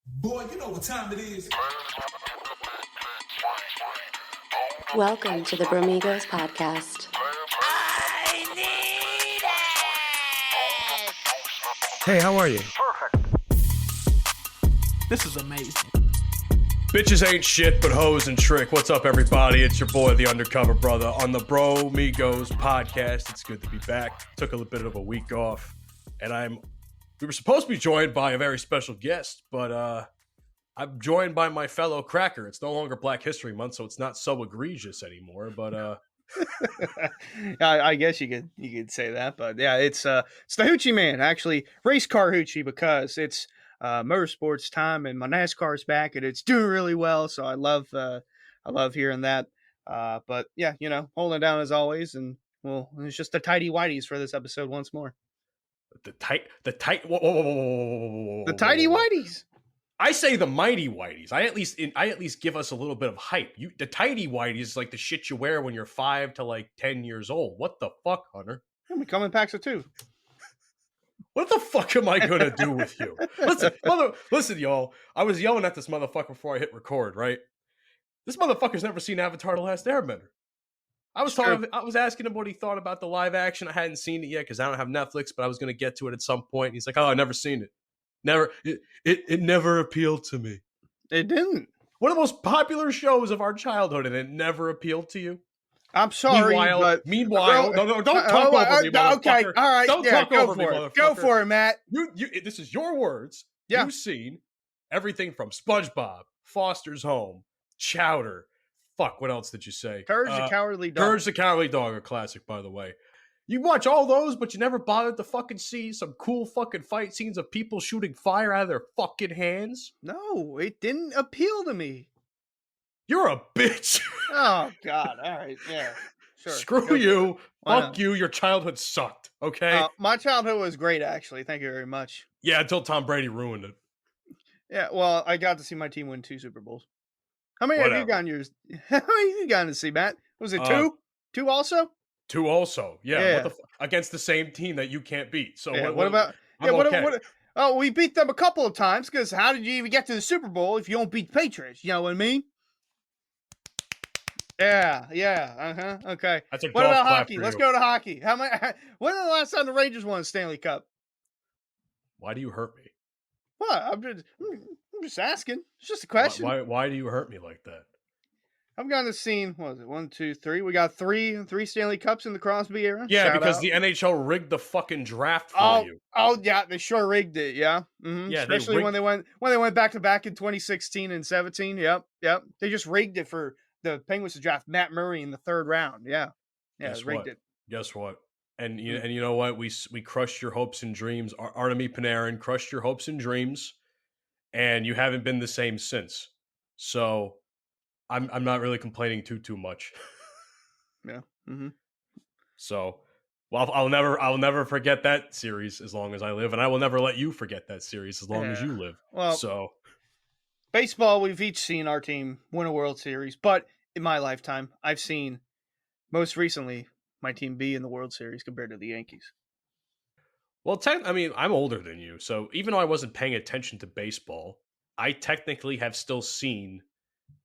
Boy, you know what time it is. Welcome to the Bromigos podcast. I need it! Hey, how are you? This is amazing. Bitches ain't shit but hoes and trick. What's up, everybody? It's your boy, the Undercover Brother, on the Bromigos podcast. It's good to be back. Took a little bit of a week off, and we were supposed to be joined by a very special guest, but I'm joined by my fellow cracker. It's no longer Black History Month, so it's not so egregious anymore. But I guess you could say that, but yeah, it's the Hoochieman, actually, race car Hoochie, because it's motorsports time and my NASCAR's back and it's doing really well. So I love hearing that. But yeah, holding it down as always, and well, it's just the tidy whities for this episode once more. the tight, whoa, whoa, whoa, whoa, whoa, The tidy whities. I say the mighty whiteys. I at least give us a little bit of hype. The tidy whiteys is like the shit you wear when you're 5 to like 10 years old. What the fuck, Hunter? And we come in packs of 2. What the fuck am I gonna do with you? Listen, y'all. I was yelling at this motherfucker before I hit record, right? This motherfucker's never seen Avatar: The Last Airbender. I was asking him what he thought about the live action. I hadn't seen it yet because I don't have Netflix, but I was gonna get to it at some point. And he's like, "Oh, I've never seen it. It never appealed to me. It didn't. One of the most popular shows of our childhood, and it never appealed to you." I'm sorry, Meanwhile, no, don't talk over me, motherfucker. Okay, all right, don't talk over me, motherfucker. Go for it, Matt. This is your words. Yeah. You've seen everything from SpongeBob, Foster's Home, Chowder. Fuck, what else did you say? Courage the Cowardly Dog. Courage the Cowardly Dog, a classic, by the way. You watch all those, but you never bothered to fucking see some cool fucking fight scenes of people shooting fire out of their fucking hands? No, it didn't appeal to me. You're a bitch. Oh, God. All right. Yeah. Sure. Screw you. Fuck you. Your childhood sucked. Okay? My childhood was great, actually. Thank you very much. Yeah, until Tom Brady ruined it. Yeah, well, I got to see my team win 2 Super Bowls. How many have you gotten yours? How many have you gotten to see, Matt? Was it 2? 2 also? 2 also. Yeah. What the against the same team that you can't beat. So yeah, what about... Oh, we beat them a couple of times, because how did you even get to the Super Bowl if you don't beat the Patriots? You know what I mean? Yeah. Okay. That's a what golf about clap hockey? for Let's you. go to hockey. When was the last time the Rangers won a Stanley Cup? Why do you hurt me? What? I'm just asking. It's just a question. Why do you hurt me like that? I've gotten to see, what was it, 1, 2, 3? We got three Stanley Cups in the Crosby era. Yeah, Shout because out. the NHL rigged the fucking draft for you. Oh yeah, they sure rigged it. Yeah, Yeah, especially when they went back to back in 2016 and 17. Yep. They just rigged it for the Penguins to draft Matt Murray in the 3rd round. Yeah, Guess rigged what? it. Guess what? And you know what? We crushed your hopes and dreams. Artemi Panarin crushed your hopes and dreams, and you haven't been the same since. So I'm not really complaining too much. Yeah. Mm-hmm. So, well, I'll never forget that series as long as I live, and I will never let you forget that series as long as you live. Well, so baseball, we've each seen our team win a World Series, but in my lifetime, I've seen most recently my team be in the World Series compared to the Yankees. Well, I'm older than you, so even though I wasn't paying attention to baseball, I technically have still seen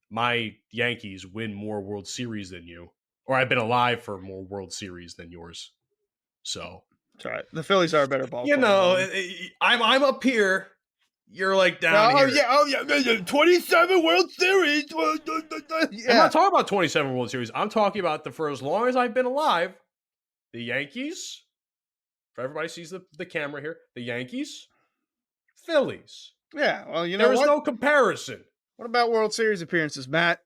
my Yankees win more World Series than you, or I've been alive for more World Series than yours. So it's all right. The Phillies are a better ball. I'm up here. You're like down here. Oh yeah. 27 World Series. Yeah. I'm not talking about 27 World Series. I'm talking about for as long as I've been alive, the Yankees. For everybody sees the camera here, the Yankees, Phillies. Yeah. Well, there is no comparison. What about World Series appearances, Matt?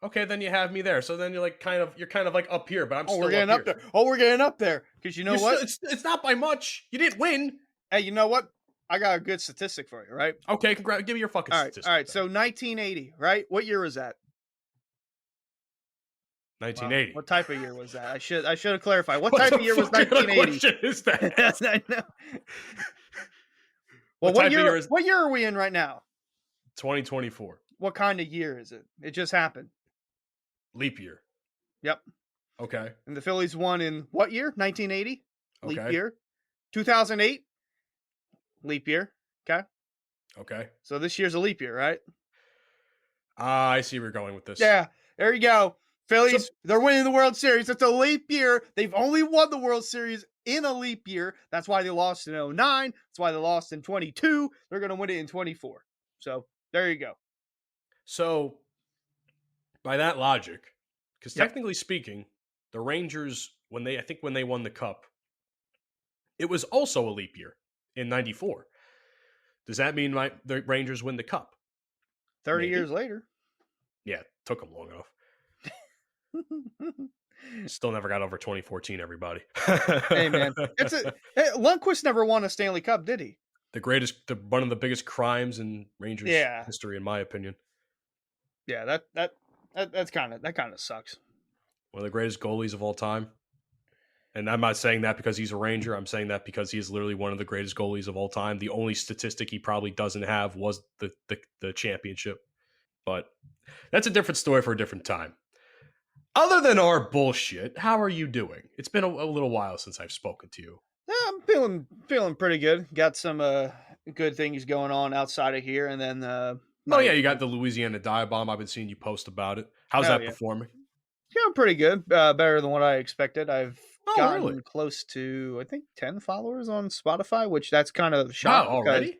Okay, then you have me there. So then you're kind of like up here, but I'm still we're getting up there. Oh, we're getting up there. Because you know what? It's not by much. You didn't win. Hey, you know what? I got a good statistic for you, right? Okay, give me your fucking statistic. All right. So 1980, right? What year was that? 1980. Wow. What type of year was that? I should have clarified. What type of year was 1980? What question is that? Yes, I know. Well, what year are we in right now? 2024. What kind of year is it? It just happened. Leap year. Yep. Okay. And the Phillies won in what year? 1980? Leap Okay. year. 2008? Leap year. Okay. Okay. So this year's a leap year, right? I see where you're going with this. Yeah, there you go. Phillies, they're winning the World Series. It's a leap year. They've only won the World Series in a leap year. That's why they lost in 09. That's why they lost in 22. They're going to win it in 24. So there you go. So, by that logic, because Yep. technically speaking, the Rangers, when they won the Cup, it was also a leap year in '94. Does that mean the Rangers win the Cup? 30 Maybe. years later. Yeah, took them long enough. Still never got over 2014. Everybody. Hey man, Lundqvist never won a Stanley Cup, did he? One of the biggest crimes in Rangers history, in my opinion. Yeah, that kind of sucks. One of the greatest goalies of all time. And I'm not saying that because he's a Ranger. I'm saying that because he is literally one of the greatest goalies of all time. The only statistic he probably doesn't have was the championship. But that's a different story for a different time. Other than our bullshit, how are you doing? It's been a little while since I've spoken to you. Yeah, I'm feeling pretty good. Got some good things going on outside of here, and then you got the Louisiana dive bomb. I've been seeing you post about it. How's that performing? Yeah, pretty good. Better than what I expected. I've gotten really? close to, I think, 10 followers on Spotify, which that's kind of a shock. Wow, already?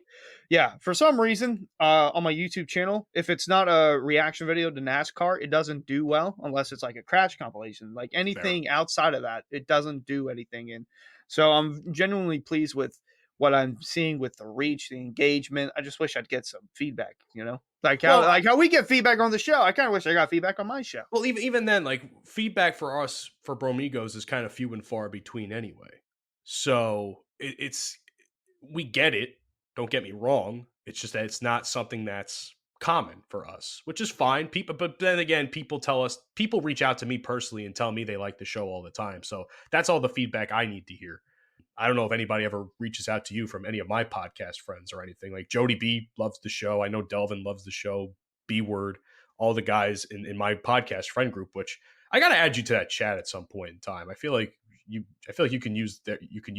Yeah, for some reason, on my YouTube channel, if it's not a reaction video to NASCAR, it doesn't do well unless it's like a crash compilation. Like anything outside of that, it doesn't do anything. And so I'm genuinely pleased with what I'm seeing with the reach, the engagement. I just wish I'd get some feedback, like how we get feedback on the show. I kind of wish I got feedback on my show. Well, even then, like feedback for us for Bromigos is kind of few and far between anyway. So we get it. Don't get me wrong. It's just that it's not something that's common for us, which is fine. But then again, people reach out to me personally and tell me they like the show all the time. So that's all the feedback I need to hear. I don't know if anybody ever reaches out to you from any of my podcast friends or anything. Like Jody B loves the show. I know Delvin loves the show. B Word, all the guys in my podcast friend group, which I got to add you to that chat at some point in time. I feel like you can use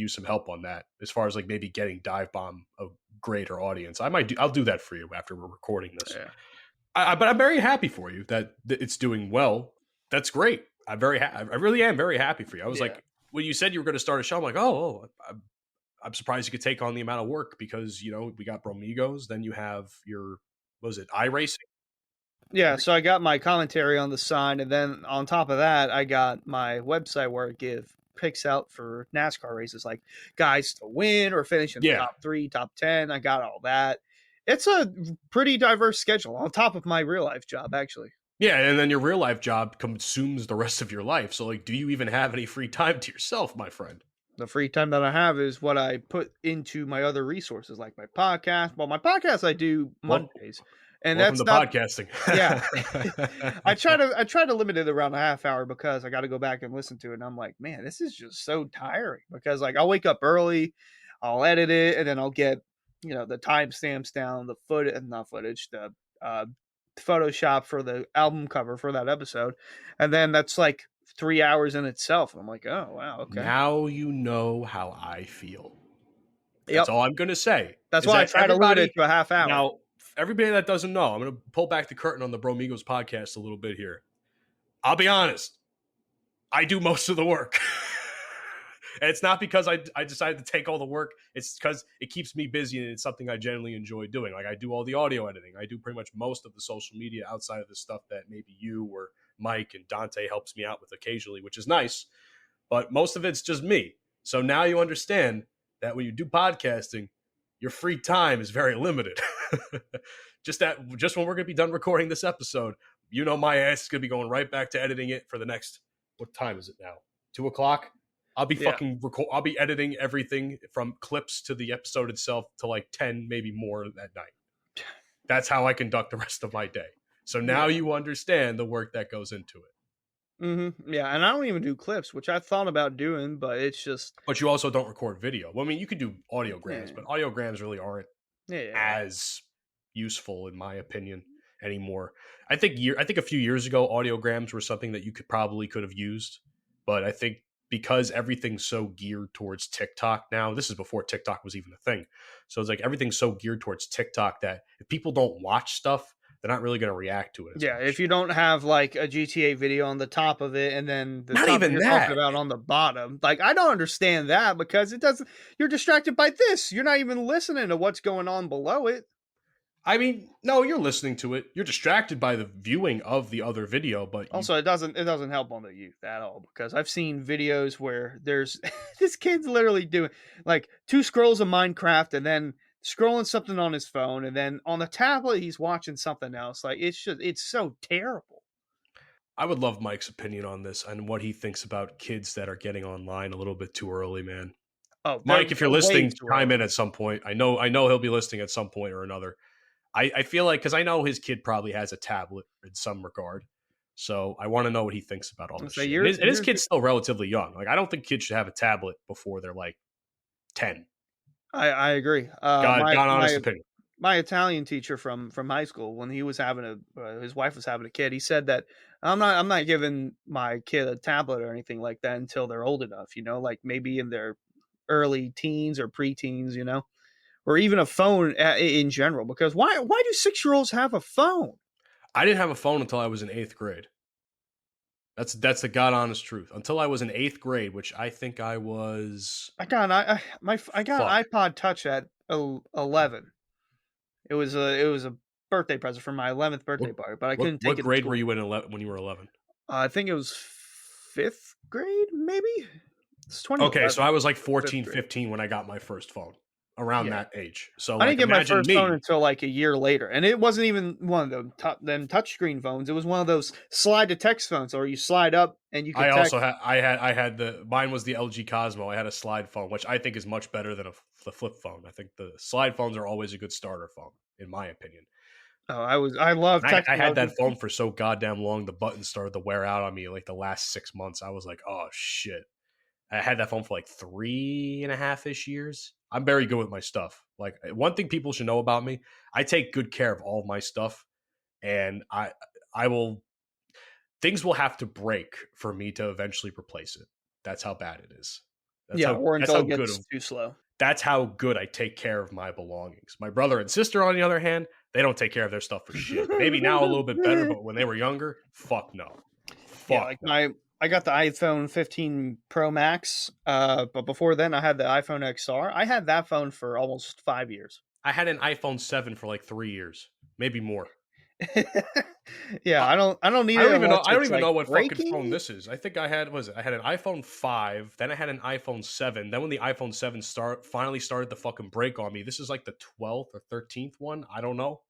some help on that as far as like maybe getting Dive Bomb a greater audience. I'll do that for you after we're recording this. Yeah. But I'm very happy for you that it's doing well. That's great. I really am very happy for you. I was like, when you said you were going to start a show, I'm like, I'm surprised you could take on the amount of work because, we got Bromigos. Then you have your, what was it, iRacing? Yeah, so I got my commentary on the side. And then on top of that, I got my website where I give picks out for NASCAR races, like guys to win or finish in the top 3, top 10. I got all that. It's a pretty diverse schedule on top of my real life job, actually. Yeah, and then your real life job consumes the rest of your life. So, like, do you even have any free time to yourself, my friend? The free time that I have is what I put into my other resources, like my podcast. Well, my podcast I do Mondays, and that's the not podcasting. Yeah, I try to limit it around a half hour because I got to go back and listen to it. And I'm like, man, this is just so tiring because like I'll wake up early, I'll edit it, and then I'll get the timestamps down, the Photoshop for the album cover for that episode, and then that's like 3 hours in itself. I'm like, oh wow, okay. Now you know how I feel. That's all I'm gonna say. That's why I try to limit it to a half hour. Now, everybody that doesn't know, I'm gonna pull back the curtain on the Bromigos podcast a little bit here. I'll be honest, I do most of the work. And it's not because I decided to take all the work. It's because it keeps me busy and it's something I genuinely enjoy doing. Like I do all the audio editing. I do pretty much most of the social media outside of the stuff that maybe you or Mike and Dante helps me out with occasionally, which is nice. But most of it's just me. So now you understand that when you do podcasting, your free time is very limited. just when we're going to be done recording this episode, my ass is going to be going right back to editing it for the next, what time is it now? 2:00? I'll be I'll be editing everything from clips to the episode itself to like 10, maybe more that night. That's how I conduct the rest of my day. So now you understand the work that goes into it. Mm-hmm. Yeah, and I don't even do clips, which I thought about doing, but it's just... But you also don't record video. Well, I mean, you could do audiograms, but audiograms really aren't as useful, in my opinion, anymore. I think a few years ago, audiograms were something that you could have used, but I think because everything's so geared towards TikTok now. This is before TikTok was even a thing. So it's like everything's so geared towards TikTok that if people don't watch stuff, they're not really going to react to it. Yeah, much. if you don't have like a GTA video on the top of it and then the Not top even you're that. talking about on the bottom, like I don't understand that because it doesn't. You're distracted by this. You're not even listening to what's going on below it. I mean, no, you're listening to it. You're distracted by the viewing of the other video, but Also, it doesn't help on the youth at all because I've seen videos where there's this kid's literally doing like 2 scrolls of Minecraft and then scrolling something on his phone and then on the tablet he's watching something else. Like it's so terrible. I would love Mike's opinion on this and what he thinks about kids that are getting online a little bit too early, man. Oh, Mike, if you're way listening, too chime early. in at some point. I know he'll be listening at some point or another. I feel like, because I know his kid probably has a tablet in some regard. So I want to know what he thinks about all this So shit. you're- And his you're- kid's still relatively young. Like, I don't think kids should have a tablet before they're like 10. I agree. God honest opinion. My Italian teacher from high school, when he was having his wife was having a kid, he said that I'm not giving my kid a tablet or anything like that until they're old enough, you know, like maybe in their early teens or preteens, you know, or even a phone in general. Because why do 6-year-olds have a phone? I didn't have a phone until I was in 8th grade. That's the God honest truth. Until I was in 8th grade, which I think I was. I got an iPod Touch at 11. It was a birthday present for my 11th birthday party, but I couldn't take it. What grade were you in when you were 11? I think it was 5th grade, maybe. It's 20. Okay, so I was like 14, 15 when I got my first phone. Around Yeah. that age. So I didn't get my imagine first phone until like a year later, and it wasn't even one of them touchscreen phones. It was one of those slide to text phones, or you slide up and you can. I had mine was the LG Cosmo. I had a slide phone, which I think is much better than the flip phone. I think the slide phones are always a good starter phone, in my opinion. Oh, I love texting. I had that phone for so goddamn long. The buttons started to wear out on me like the last 6 months. I was like, oh shit. I had that phone for like 3.5-ish years. I'm very good with my stuff. Like, one thing people should know about me, I take good care of all of my stuff, and I will. Things will have to break for me to eventually replace it. That's how bad it is. Or until it gets too slow. That's how good I take care of my belongings. My brother and sister, on the other hand, they don't take care of their stuff for shit. Maybe now a little bit better, but when they were younger, fuck no. I got the iPhone 15 Pro Max, but before then I had the iPhone XR. I had that phone for almost 5 years. I had an iPhone 7 for like 3 years, maybe more. Yeah, I don't need. I don't even know what fucking phone this is. I think I had an iPhone 5, then I had an iPhone 7. Then when the iPhone 7 finally started to fucking break on me, this is like the 12th or 13th one. I don't know.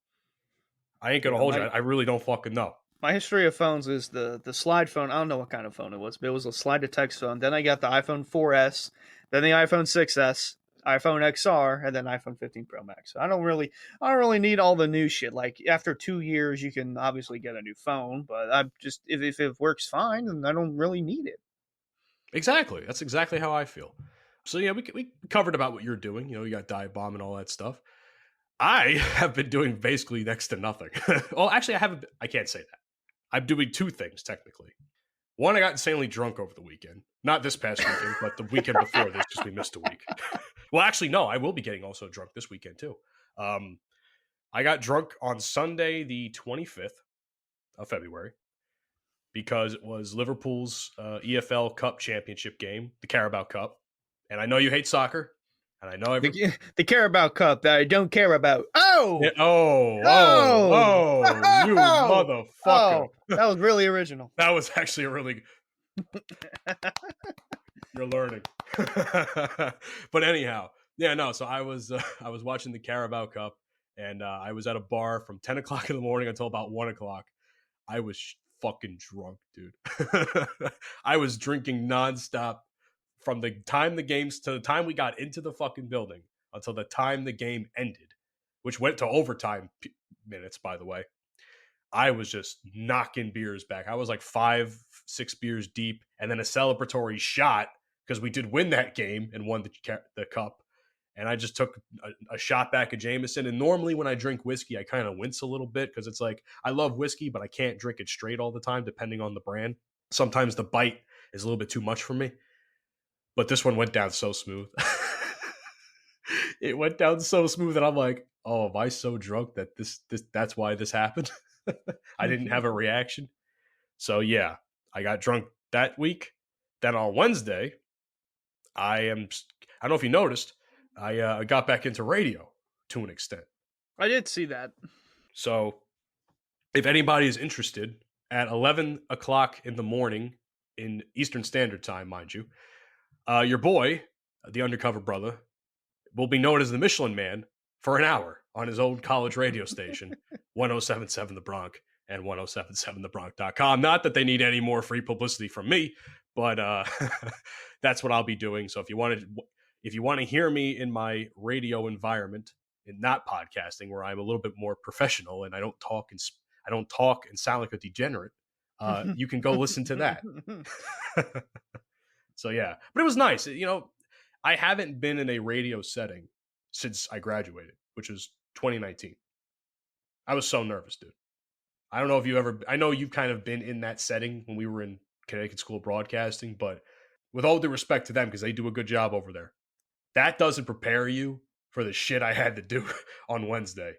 I ain't gonna hold you. I really don't fucking know. My history of phones is the slide phone. I don't know what kind of phone it was, but it was a slide to text phone. Then I got the iPhone 4S, then the iPhone 6S, iPhone XR, and then iPhone 15 Pro Max. So I don't really need all the new shit. Like after 2 years, you can obviously get a new phone, but I just if it works fine, then I don't really need it. Exactly. That's exactly how I feel. So yeah, we covered about what you're doing. You know, you got dive bomb and all that stuff. I have been doing basically next to nothing. Well, actually, I can't say that. I'm doing 2 things, technically. One, I got insanely drunk over the weekend. Not this past weekend, but the weekend before this, because we missed a week. Well, actually, no, I will be getting also drunk this weekend, too. I got drunk on Sunday, the 25th of February, because it was Liverpool's EFL Cup Championship game, the Carabao Cup. And I know you hate soccer. And I know the Carabao Cup that I don't care about. Oh, yeah, you motherfucker! Oh, that was really original. That was actually a really. You're learning. But anyhow, yeah, no. So I was watching the Carabao Cup, and I was at a bar from 10 o'clock in the morning until about 1 o'clock. I was fucking drunk, dude. I was drinking nonstop. From the time the games to the time we got into the fucking building until the time the game ended, which went to overtime minutes, by the way, I was just knocking beers back. I was like 5-6 beers deep, and then a celebratory shot because we did win that game and won the cup. And I just took a shot back of Jameson. And normally when I drink whiskey, I kind of wince a little bit because it's like I love whiskey, but I can't drink it straight all the time, depending on the brand. Sometimes the bite is a little bit too much for me. But this one went down so smooth. It went down so smooth that I'm like, oh, am I so drunk that that's why this happened? I didn't have a reaction. So yeah, I got drunk that week. Then on Wednesday, I don't know if you noticed, I got back into radio to an extent. I did see that. So if anybody is interested, at 11 o'clock in the morning in Eastern Standard Time, mind you, your boy, the Undercover Brother, will be known as the Michelin Man for an hour on his old college radio station, 1077 The Bronx and 1077thebronx.com. Not that they need any more free publicity from me, but that's what I'll be doing. So if you want to hear me in my radio environment and not podcasting, where I'm a little bit more professional and I don't talk and sound like a degenerate, you can go listen to that. So yeah, but it was nice. I haven't been in a radio setting since I graduated, which was 2019. I was so nervous, dude. I don't know if I know you've kind of been in that setting when we were in Connecticut School of Broadcasting, but with all due respect to them, because they do a good job over there, that doesn't prepare you for the shit I had to do on Wednesday.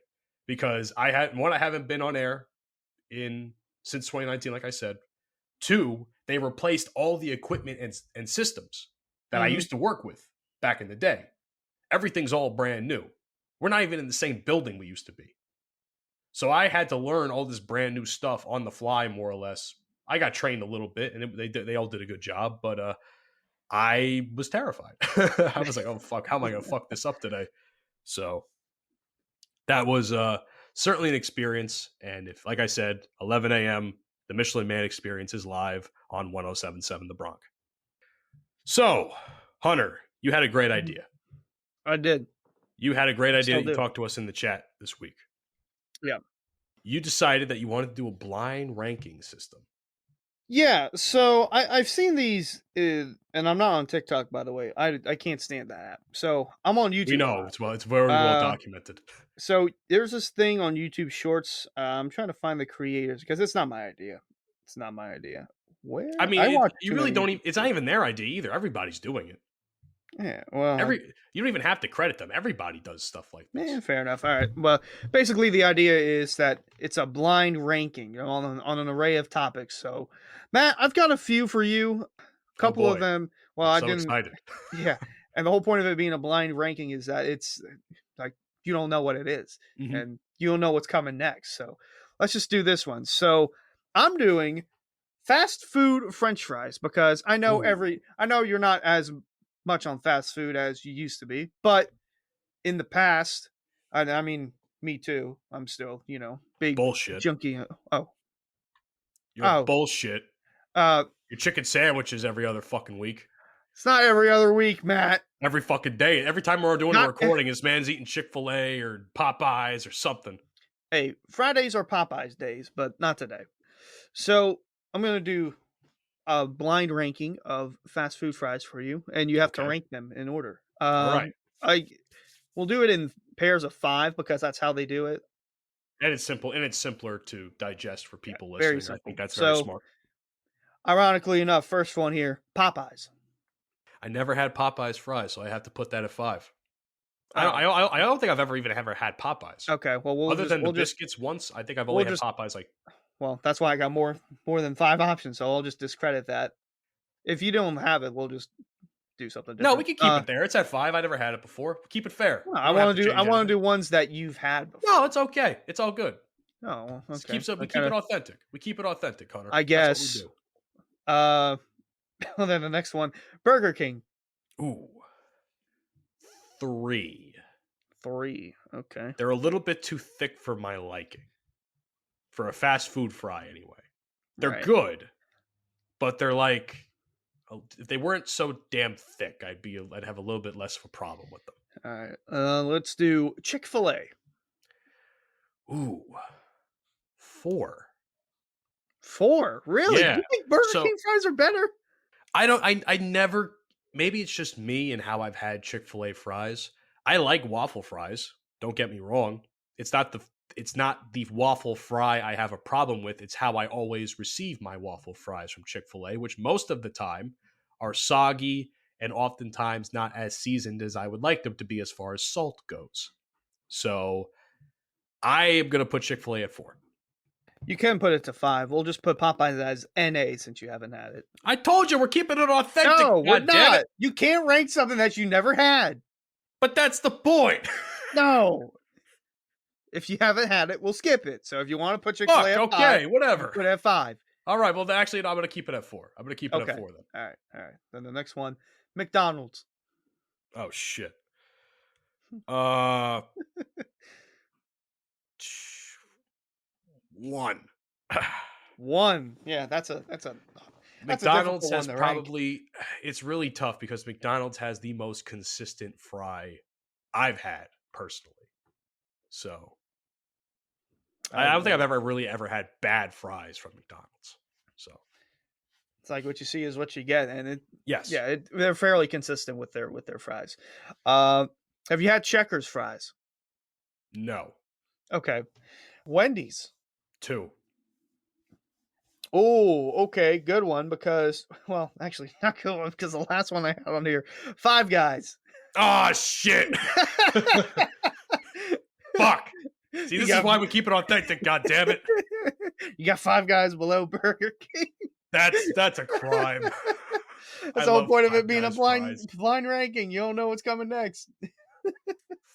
Because I haven't been on air since 2019, like I said. 2, they replaced all the equipment and systems that I used to work with back in the day. Everything's all brand new. We're not even in the same building we used to be. So I had to learn all this brand new stuff on the fly, more or less. I got trained a little bit, and they all did a good job, but I was terrified. I was like, oh, fuck, how am I going to fuck this up today? So that was certainly an experience. And if, like I said, 11 a.m., the Michelin Man experience is live on 1077 The Bronx. So, Hunter, you had a great idea. I did. You had a great idea that you do. talked to us in the chat this week. Yeah. You decided that you wanted to do a blind ranking system. Yeah, so I've seen these, and I'm not on TikTok, by the way. I can't stand that app. So I'm on YouTube. We know it's very well documented. So there's this thing on YouTube Shorts. I'm trying to find the creators because it's not my idea. It's not my idea. Where? I mean, you really don't many- even. It's not even their idea either. Everybody's doing it. Yeah, well, You don't even have to credit them. Everybody does stuff like this. yeah, fair enough. All right. Well, basically, the idea is that it's a blind ranking on an array of topics. So, Matt, I've got a few for you. A couple of boy. them. Well, I'm I so didn't. excited. Yeah, and the whole point of it being a blind ranking is that it's like you don't know what it is, Mhm. and you don't know what's coming next. So, let's just do this one. So, I'm doing fast food French fries because I know Ooh. I know you're not as much on fast food as you used to be, but in the past, I mean, me too. I'm still, big Bullshit. junkie. You're bullshit. Uh, Your chicken sandwiches every other fucking week. it's not every other week, Matt. Every fucking day. Every time we're doing a Not- recording, this man's eating Chick-fil-A or Popeyes or something. Hey, Fridays are Popeyes days, but not today. So I'm gonna do a blind ranking of fast food fries for you, and you have to Okay. rank them in order. All right. We'll do it in pairs of 5 because that's how they do it. And it's simple, and it's simpler to digest for people very listening. I simple. think that's very So- smart. Ironically enough, first one here, Popeyes. I never had Popeyes fries, so I have to put that at 5. Oh. I don't think I've ever had Popeyes. Okay, well Other than the we'll just biscuits once, I think I've only we'll had Popeyes like well, that's why I got more than 5 options, so I'll just discredit that. If you don't have it, we'll just do something different. No, we can keep it there. It's at 5. I never had it before. Keep it fair. I want to do ones that you've had before. No, it's okay. It's all good. Oh, well, Just okay. we keep it authentic. We keep it authentic, Connor. I guess. That's what Well, then the next one, Burger King. we do. Ooh. 3. 3. Okay. They're a little bit too thick for my liking. For a fast food fry, anyway. They're Right. good, but they're like, if they weren't so damn thick, I'd have a little bit less of a problem with them. All right. Let's do Chick-fil-A. Ooh. 4. 4. Really? Yeah. You think Burger So- King fries are better? I never, maybe it's just me and how I've had Chick-fil-A fries. I like waffle fries. Don't get me wrong. It's not the waffle fry I have a problem with. It's how I always receive my waffle fries from Chick-fil-A, which most of the time are soggy and oftentimes not as seasoned as I would like them to be as far as salt goes. So I am going to put Chick-fil-A at 4. You can put it to 5. We'll just put Popeyes as NA since you haven't had it. I told you we're keeping it authentic. No, we're God damn not. it. You can't rank something that you never had. But that's the point. No. If you haven't had it, we'll skip it. So if you want to put Chick-fil-A at 5, okay, whatever. put it at 5. All right, well, actually, I'm going to keep it at 4. I'm going to keep it at 4 then. All right. Then the next one, McDonald's. Oh, shit. 1. 1. Yeah, that's a McDonald's difficult has one to rank. probably, it's really tough because McDonald's has the most consistent fry I've had personally. So I don't think I've ever had bad fries from McDonald's. So it's like what you see is what you get, and yes, they're fairly consistent with their fries. Have you had Checkers fries? No. Okay. Wendy's. 2. Oh, okay, good one because, well, actually not good one because the last one I had on here, Five Guys. Oh shit! Fuck. See, this is why we keep it authentic. God damn it! You got Five Guys below Burger King. That's a crime. That's the whole point of it being a blind ranking. You don't know what's coming next.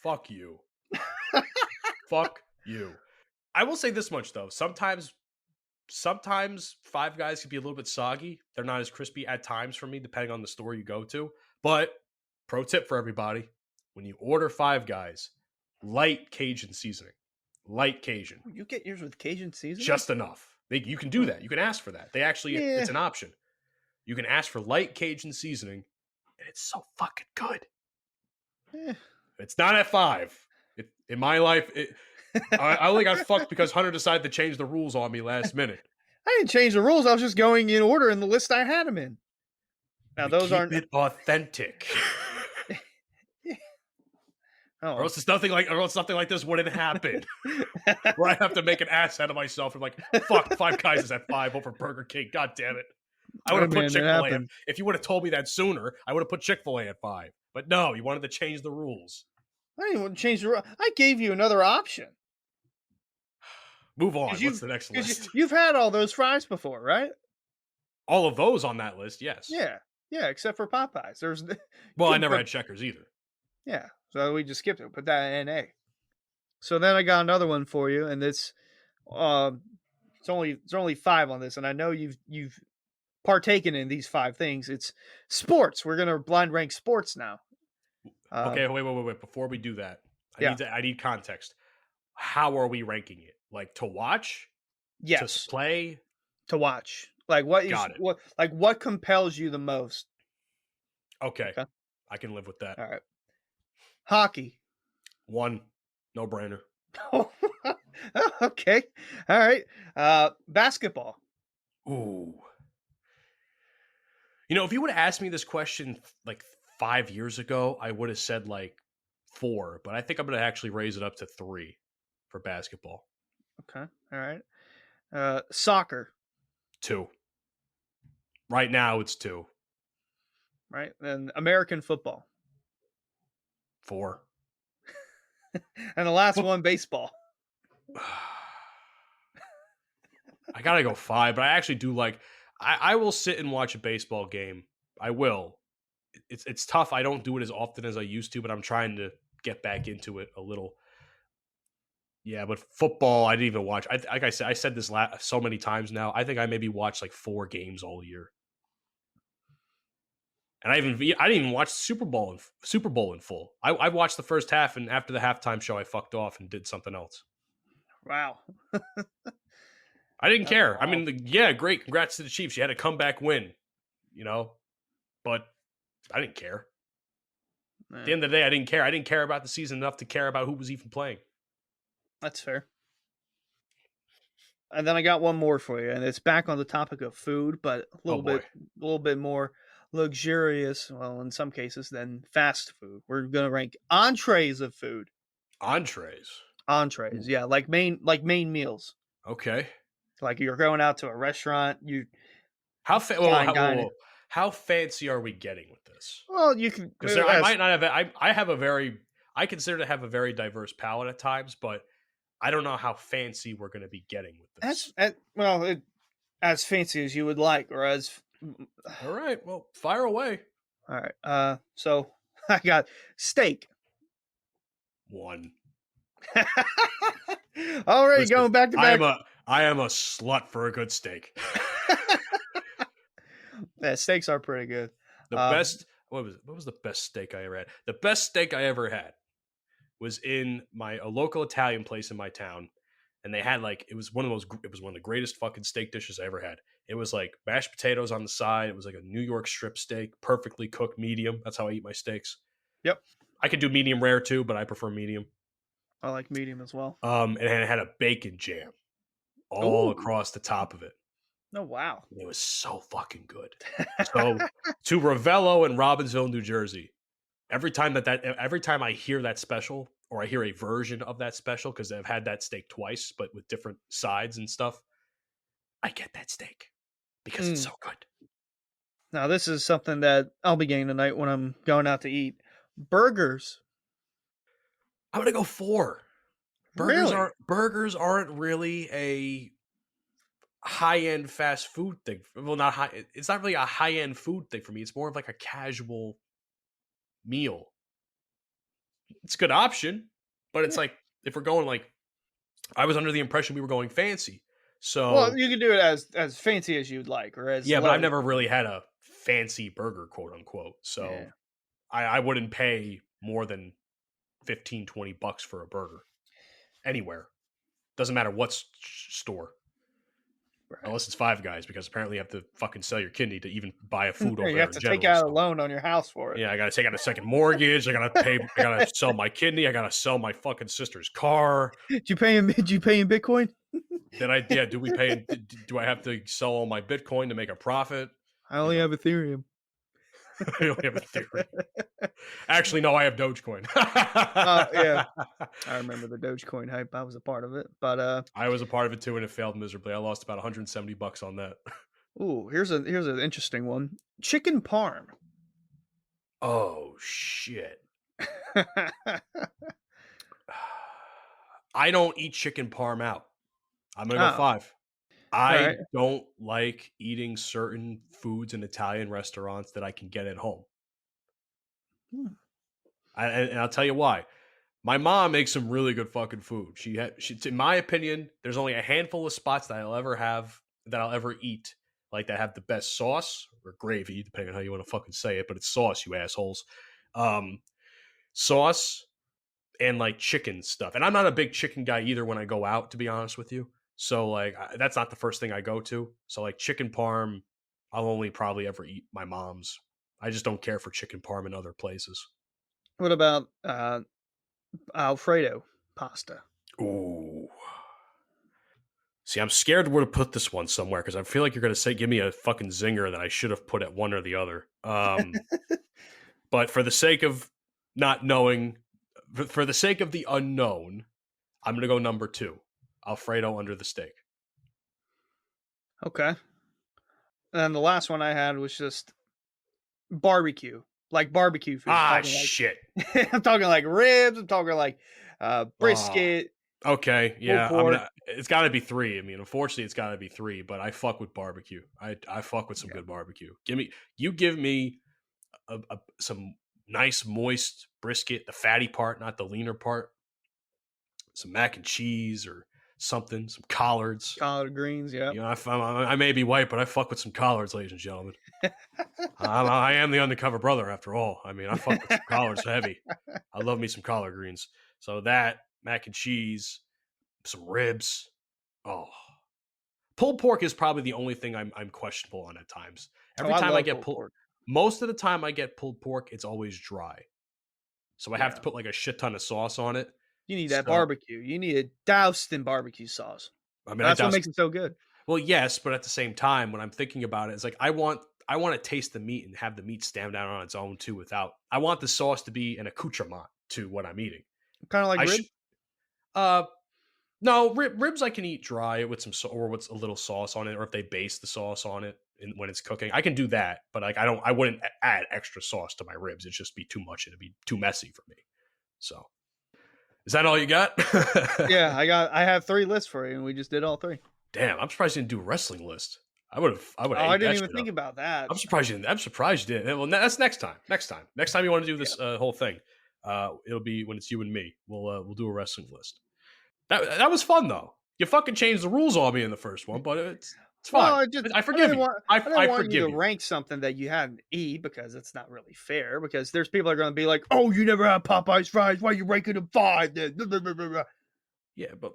Fuck you. Fuck you. I will say this much though. Sometimes Five Guys can be a little bit soggy. They're not as crispy at times for me, depending on the store you go to. But pro tip for everybody: when you order Five Guys, light Cajun seasoning. Light Cajun. You get yours with Cajun seasoning? Just enough. You can do that. You can ask for that. They actually, it's an option. You can ask for light Cajun seasoning, and it's so fucking good. It's not at 5. In my life, I only got fucked because Hunter decided to change the rules on me last minute. I didn't change the rules. I was just going in order in the list I had them in. Now those aren't it authentic. Or else something like this wouldn't happen. Where I have to make an ass out of myself and like, fuck, Five Guys is at 5 over Burger King. God damn it. I would have put Chick-fil-A. If you would have told me that sooner, I would have put Chick-fil-A at 5. But no, you wanted to change the rules. I didn't want to change the rule. I gave you another option. Move on. What's the next list? You've had all those fries before, right? All of those on that list, yes. Yeah, except for Popeyes. Well, I never had Checkers either. Yeah, so we just skipped it. Put that in NA. So then I got another one for you, and it's only 5 on this, and I know you've partaken in these 5 things. It's sports. We're gonna blind rank sports now. Okay, wait. Before we do that, I need context. How are we ranking it? Like to watch? Yes. To play? To watch. Like what compels you the most? Okay. I can live with that. All right. Hockey. 1. No brainer. Okay. All right. Basketball. Ooh. You know, if you would have asked me this question like 5 years ago, I would have said like 4, but I think I'm going to actually raise it up to 3 for basketball. Okay. All right. Soccer. 2. Right now it's 2. Right. Then American football. 4. And the last one, baseball. I gotta go 5, but I actually do like. I will sit and watch a baseball game. I will. It's tough. I don't do it as often as I used to, but I'm trying to get back into it a little. Yeah, but football, I didn't even watch. Like I said this so many times now. I think I maybe watched like 4 games all year, and I didn't even watch Super Bowl in full. I watched the first half, and after the halftime show, I fucked off and did something else. Wow. I didn't care. I mean, yeah, great. Congrats to the Chiefs. You had a comeback win, but I didn't care. At the end of the day, I didn't care. I didn't care about the season enough to care about who was even playing. That's fair. And then I got one more for you, and it's back on the topic of food, but a little bit more luxurious, well, in some cases, than fast food. We're going to rank entrees of food. Entrees, yeah, like main meals. Okay. Like you're going out to a restaurant, how fancy are we getting with this? Well, you can Because I might not have. I have a very. I consider to have a very diverse palate at times, but I don't know how fancy we're going to be getting with this. as fancy as you would like, or as All right. Well, fire away. all right. So I got steak. One. Already Listen, going back to back. I am a slut for a good steak. Yeah, steaks are pretty good. The best. What was the best steak I ever had? The best steak I ever had was in a local Italian place in my town, and they had it was one of the greatest fucking steak dishes I ever had. It was like mashed potatoes on the side. It was like a New York strip steak, perfectly cooked medium. That's how I eat my steaks. Yep. I could do medium rare too, but I prefer medium. I like medium as well. And it had a bacon jam all Ooh. across the top of it. Oh wow. It was so fucking good. So to Ravello in Robbinsville, New Jersey, every time I hear that special, or I hear a version of that special, because I've had that steak twice, but with different sides and stuff, I get that steak because it's so good. Now this is something that I'll be getting tonight when I'm going out to eat. Burgers. I'm gonna go 4. Burgers aren't really a high-end fast food thing. Well, not high. It's not really a high-end food thing for me. It's more of like a casual meal. It's a good option, but it's like, if we're going I was under the impression we were going fancy. So Well, you can do it as fancy as you'd like, or as but low. I've never really had a fancy burger, quote unquote. So Yeah. I wouldn't pay more than $15-20 for a burger anywhere. Doesn't matter what store. Right. Unless it's Five Guys, because apparently you have to fucking sell your kidney to even buy a food over You there. have to take out a loan on your house for it. Yeah, I gotta take out a second mortgage. I gotta sell my kidney. I gotta sell my fucking sister's car. Did you pay in Bitcoin? Do we pay? Do I have to sell all my Bitcoin to make a profit? I only have Ethereum. I only have Ethereum. Actually, no, I have Dogecoin. Yeah. I remember the Dogecoin hype. I was a part of it, but I was a part of it too, and it failed miserably. I lost about $170 on that. ooh, here's an interesting one. Chicken parm. Oh shit! I don't eat chicken parm out. I'm gonna go 5. I don't like eating certain foods in Italian restaurants that I can get at home. And I'll tell you why. My mom makes some really good fucking food. She, in my opinion, there's only a handful of spots that I'll ever eat, like, that have the best sauce or gravy, depending on how you want to fucking say it, but it's sauce, you assholes. Sauce and like chicken stuff. And I'm not a big chicken guy either when I go out, to be honest with you. So that's not the first thing I go to. So like chicken parm, I'll only probably ever eat my mom's. I just don't care for chicken parm in other places. What about Alfredo pasta? Ooh. See, I'm scared where to put this one somewhere, because I feel like you're going to give me a fucking zinger that I should have put at one or the other. But for the sake of not knowing, for the sake of the unknown, I'm going to go number 2. Alfredo under the steak. Okay. And the last one I had was just barbecue. Like barbecue food. Shit. I'm talking like ribs. I'm talking like brisket. Okay, yeah. It's got to be 3. I mean, unfortunately, it's got to be 3. But I fuck with barbecue. I fuck with some good barbecue. Give me some nice moist brisket, the fatty part, not the leaner part. Some mac and cheese or something. Some collards. Collard greens. Yeah. You know, I may be white, but I fuck with some collards, ladies and gentlemen. I am the undercover brother, after all. I mean, I fuck with some collards heavy. I love me some collard greens. So that, mac and cheese, some ribs. Oh, pulled pork is probably the only thing I'm questionable on at times. Every time I get pulled pork, most of the time I get pulled pork, it's always dry. So I have to put like a shit ton of sauce on it. You need that barbecue. You need it doused in barbecue sauce. I mean, that's what makes it so good. Well, yes, but at the same time, when I'm thinking about it, it's like I want to taste the meat and have the meat stand out on its own too. I want the sauce to be an accoutrement to what I'm eating. Kind of like ribs. No, ribs I can eat dry with some or with a little sauce on it, or if they base the sauce on it when it's cooking, I can do that. But like I wouldn't add extra sauce to my ribs. It'd just be too much. It'd be too messy for me. So, is that all you got? Yeah, I have 3 lists for you, and we just did all 3. Damn, I'm surprised you didn't do a wrestling list. I would have. Oh, I didn't even think about that. I'm surprised you didn't. I'm surprised you didn't. Well, that's next time. Next time you want to do this whole thing, it'll be when it's you and me. We'll do a wrestling list. That was fun though. You fucking changed the rules on me in the first one, but it's fine. Well, I forgive you. I want forgive you to you. rank something that you hadn't eat because it's not really fair. Because there's people that are going to be like, "Oh, you never had Popeye's fries. Why are you ranking them 5?" Then? Yeah, but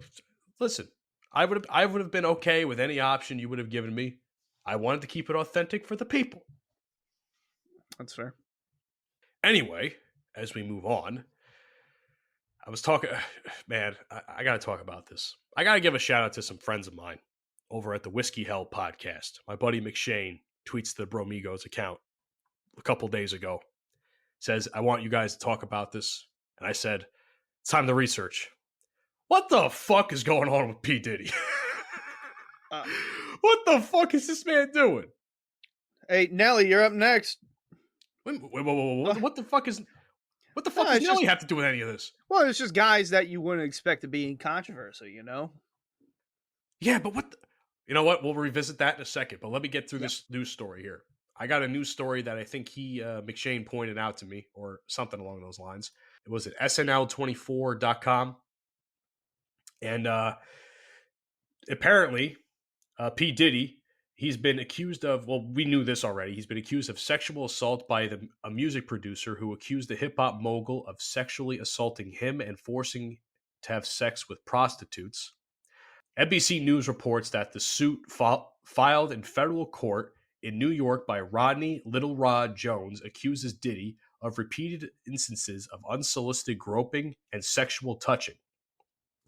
listen, I would have been okay with any option you would have given me. I wanted to keep it authentic for the people. That's fair. Anyway, as we move on, I was talking, man, I got to talk about this. I got to give a shout out to some friends of mine over at the Whiskey Hell podcast. My buddy McShane tweets the Bromigos account a couple days ago. Says, I want you guys to talk about this. And I said, it's time to research. What the fuck is going on with P. Diddy? What the fuck is this man doing? Hey, Nelly, you're up next. Wait, what the fuck is... What the fuck No, does it's Nelly just- have to do with any of this? Well, it's just guys that you wouldn't expect to be in controversy, you know? Yeah, but what... You know what? We'll revisit that in a second, but let me get through this news story here. I got a news story that I think McShane pointed out to me, or something along those lines. It was at snl24.com. And apparently, P. Diddy, he's been accused of, well, we knew this already. He's been accused of sexual assault by a music producer who accused the hip-hop mogul of sexually assaulting him and forcing to have sex with prostitutes. NBC News reports that the suit filed in federal court in New York by Rodney Little Rod Jones accuses Diddy of repeated instances of unsolicited groping and sexual touching.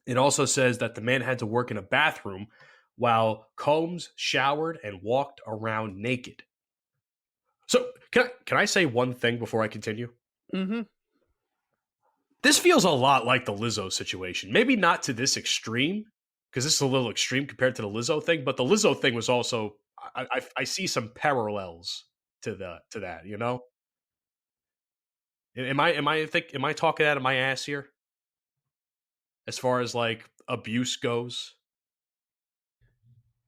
It also says that the man had to work in a bathroom while Combs showered and walked around naked. So, can I say one thing before I continue? Mm-hmm. This feels a lot like the Lizzo situation. Maybe not to this extreme, because this is a little extreme compared to the Lizzo thing, but the Lizzo thing was also, I see some parallels to that, you know? Am I talking out of my ass here? As far as like abuse goes?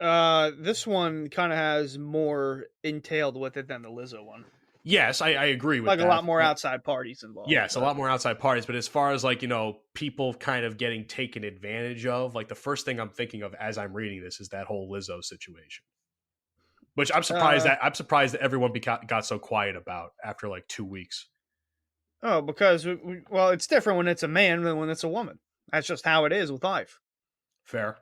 This one kind of has more entailed with it than the Lizzo one. Yes, I agree with like that. a lot more outside parties involved. Yes, a lot more outside parties. But as far as like, you know, people kind of getting taken advantage of, like the first thing I'm thinking of as I'm reading this is that whole Lizzo situation. Which I'm surprised that everyone got so quiet about after like 2 weeks. Oh, because well, it's different when it's a man than when it's a woman. That's just how it is with life. Fair.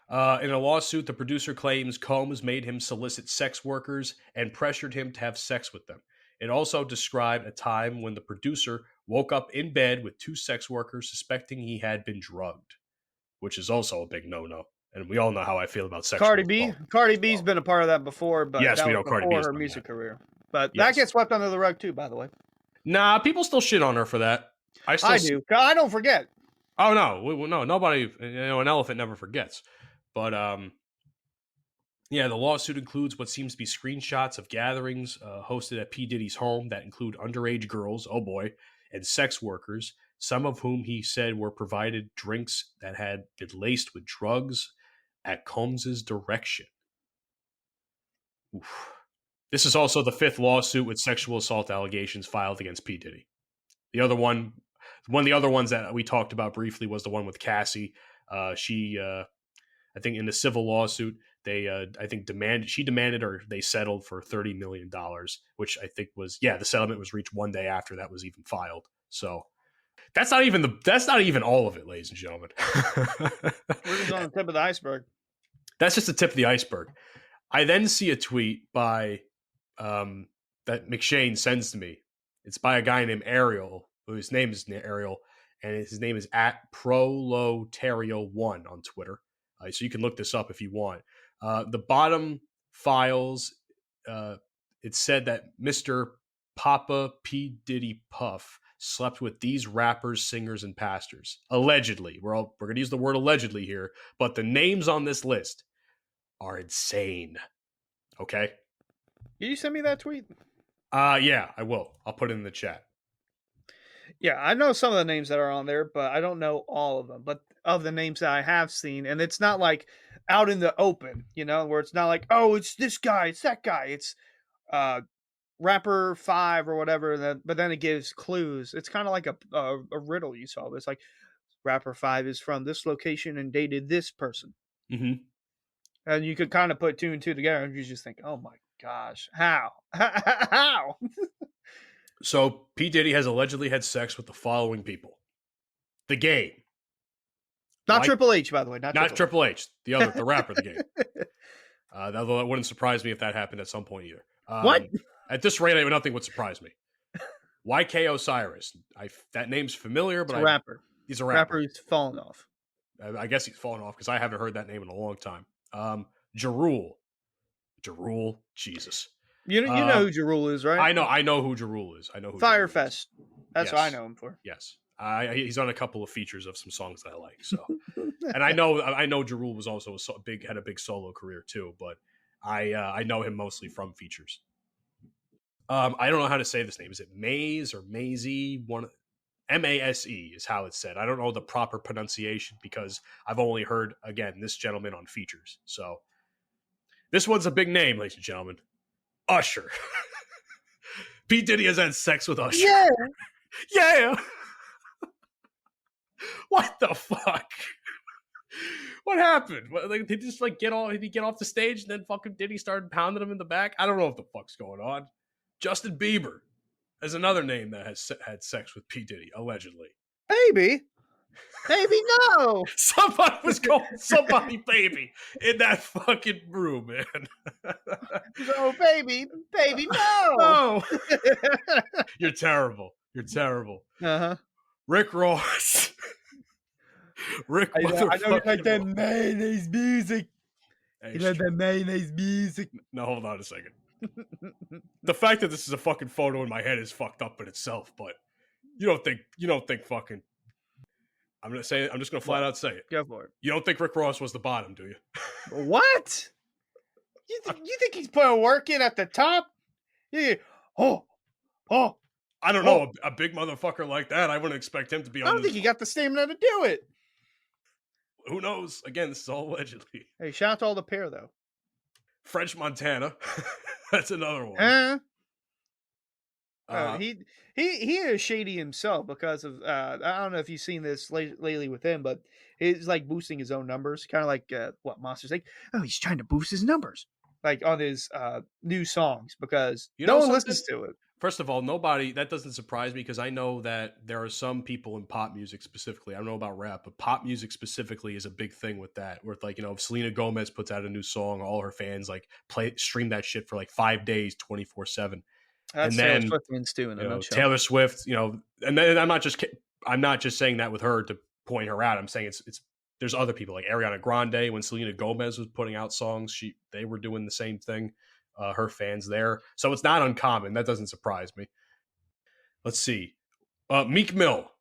In a lawsuit, the producer claims Combs made him solicit sex workers and pressured him to have sex with them. It also described a time when the producer woke up in bed with 2 sex workers suspecting he had been drugged, which is also a big no-no. And we all know how I feel about sexual assault. Cardi B's been a part of that before, but yes, that we was know Cardi B before has her done music that. career. But Yes. that gets swept under the rug too, by the way. Nah, people still shit on her for that. I do. I don't forget. Oh no, no, nobody. You know, an elephant never forgets. But yeah, the lawsuit includes what seems to be screenshots of gatherings hosted at P. Diddy's home that include underage girls, oh boy, and sex workers, some of whom he said were provided drinks that had been laced with drugs at Combs's direction. Oof. This is also the 5th lawsuit with sexual assault allegations filed against P. Diddy. The other one of the other ones that we talked about briefly was the one with Cassie. She, I think in the civil lawsuit, they, I think she demanded or they settled for $30 million, which I think was, the settlement was reached one day after that was even filed. So that's not even all of it, ladies and gentlemen. We're just on the tip of the iceberg. That's just the tip of the iceberg. I then see a tweet by, that McShane sends to me. It's by a guy named Ariel, whose name is Ariel, and his name is at Prolotario1 on Twitter. So you can look this up if you want. The bottom files, it said that Mr. Papa P. Diddy Puff slept with these rappers, singers, and pastors. Allegedly. We're going to use the word allegedly here, but the names on this list are insane. Okay? Did you send me that tweet? Yeah, I will. I'll put it in the chat. Yeah, I know some of the names that are on there, but I don't know all of them. But of the names that I have seen, and it's not like out in the open, where it's not like, oh, it's this guy, it's that guy, it's rapper 5 or whatever. But then it gives clues. It's kind of like a riddle you saw. It's like rapper 5 is from this location and dated this person, and you could kind of put 2 and 2 together, and you just think, oh my gosh, how? How? So P. Diddy has allegedly had sex with the following people. The Game. Not Triple H, by the way. Not Triple H. The rapper, The Game. Although it wouldn't surprise me if that happened at some point either. What? At this rate, nothing would surprise me. YK Osiris. That name's familiar, but He's a rapper. He's a rapper. Who's fallen off. I guess he's fallen off because I haven't heard that name in a long time. Jarul, Jesus. You know who Jarul is, right? I know who Jarul is. I know who Firefest. That's what I know him for. Yes. He's on a couple of features of some songs that I like. So, and I know Jarul was also had a big solo career too, but I know him mostly from features. I don't know how to say this name. Is it Maze or Maisie? Mase is how it's said. I don't know the proper pronunciation because I've only heard, again, this gentleman on features. So this one's a big name, ladies and gentlemen. Usher. P. Diddy has had sex with Usher. Yeah. Yeah. What the fuck? What happened? Did he just get off the stage and then fucking Diddy started pounding him in the back? I don't know what the fuck's going on. Justin Bieber is another name that has had sex with P. Diddy, allegedly. Baby, no. Somebody was calling somebody baby in that fucking room, man. No, baby, no. No. You're terrible. Uh-huh. Rick Ross. I know you like that mayonnaise music. Hey, you like that mayonnaise music. No, hold on a second. The fact that this is a fucking photo in my head is fucked up in itself, but you don't think fucking I'm just gonna flat out say it. Go for it. You don't think Rick Ross was the bottom, do you? What? You think he's putting work in at the top? Yeah. Oh. I don't know. A big motherfucker like that, I wouldn't expect him to be on I don't think he got the stamina to do it. Who knows? Again, this is all allegedly. Hey, shout out to all the pair, though. French Montana. That's another one. He is shady himself because of I don't know if you've seen this lately with him, but he's like boosting his own numbers, kind of like what Monster's like. Oh, he's trying to boost his numbers, like on his new songs because no one listens to it. First of all, that doesn't surprise me because I know that there are some people in pop music specifically. I don't know about rap, but pop music specifically is a big thing with that. Where if Selena Gomez puts out a new song, all her fans stream that shit for 5 days, 24/7. That's and then Taylor Swift too. In a nutshell. Taylor Swift, and then I'm not just saying that with her to point her out. I'm saying it's there's other people like Ariana Grande. When Selena Gomez was putting out songs, they were doing the same thing. Her fans there, so it's not uncommon. That doesn't surprise me. Let's see, Meek Mill.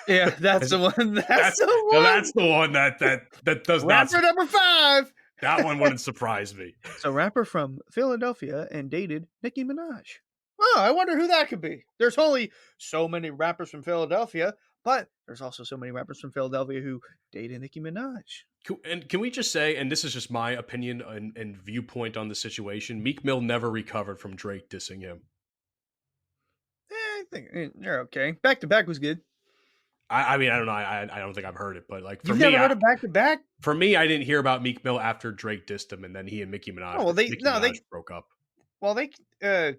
Yeah, that's the one. That's the one. Now that's the one that does not. Rapper number 5. That one wouldn't surprise me. So, rapper from Philadelphia and dated Nicki Minaj. Oh, I wonder who that could be. There's only so many rappers from Philadelphia, but there's also so many rappers from Philadelphia who dated Nicki Minaj. And can we just say, and this is just my opinion and viewpoint on the situation, Meek Mill never recovered from Drake dissing him. I think you're okay. Back to Back was good. I mean, I don't know. I don't think I've heard it, but for You've me, never heard of Back to Back? For me, I didn't hear about Meek Mill after Drake dissed him, and then he and Nicki Minaj. Nicki Minaj broke up. Well, they kind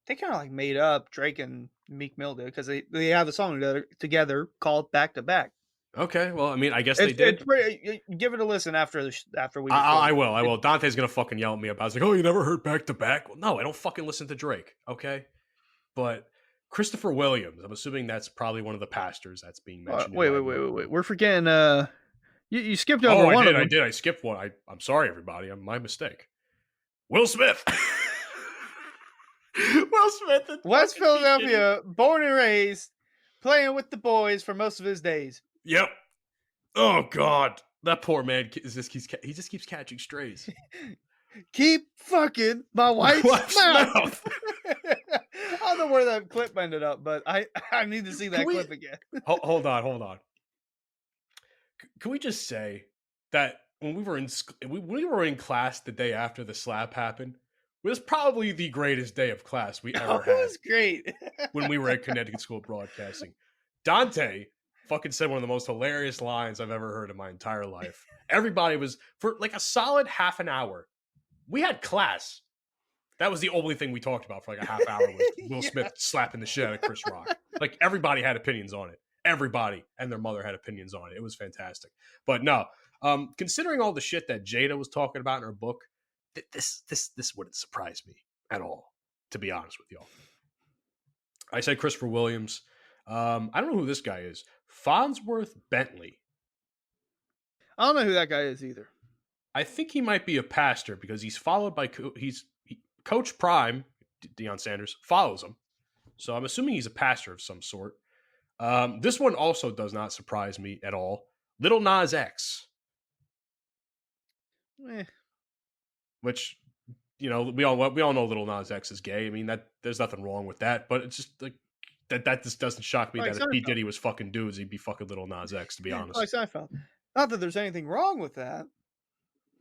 of made up, Drake and Meek Mill did, because they have a song together called Back to Back. Okay, well, I mean, I guess they did. Give it a listen after we. I will. Dante's gonna fucking yell at me about. It's like, oh, you never heard Back to Back? Well, no, I don't fucking listen to Drake. Okay, but Christopher Williams. I'm assuming that's probably one of the pastors that's being mentioned. Wait. We're forgetting. You skipped over one. I did. I skipped one. I'm sorry, everybody. My mistake. Will Smith. Will Smith, West Philadelphia, born and raised. playing with the boys for most of his days. Yep. Oh God, that poor man he just keeps catching strays. Keep fucking my wife's Wife's mouth. mouth. I don't know where that clip ended up, but I need to see that clip again. Hold on. Can we just say that when we were in class the day after the slap happened, it was probably the greatest day of class we ever It had was great. when we were at Connecticut School of Broadcasting. Dante fucking said one of the most hilarious lines I've ever heard in my entire life. Everybody was, for like a solid half an hour, we had class. That was the only thing we talked about for like a half hour was Will Smith slapping the shit out of Chris Rock. Like everybody had opinions on it. Everybody and their mother had opinions on it. It was fantastic. But no, considering all the shit that Jada was talking about in her book, this wouldn't surprise me at all, to be honest with y'all. I said Christopher Williams. I don't know who this guy is. Farnsworth Bentley. I don't know who that guy is either. I think he might be a pastor because he's followed by Coach Prime, Deion Sanders, follows him. So I'm assuming he's a pastor of some sort. This one also does not surprise me at all. Little Nas X. Which, you know, we all know Little Nas X is gay. I mean, that there's nothing wrong with that, but it's just like that just doesn't shock me like that if P. Diddy was fucking dudes, he'd be fucking Little Nas X, to be honest. Like Seinfeld. Not that there's anything wrong with that.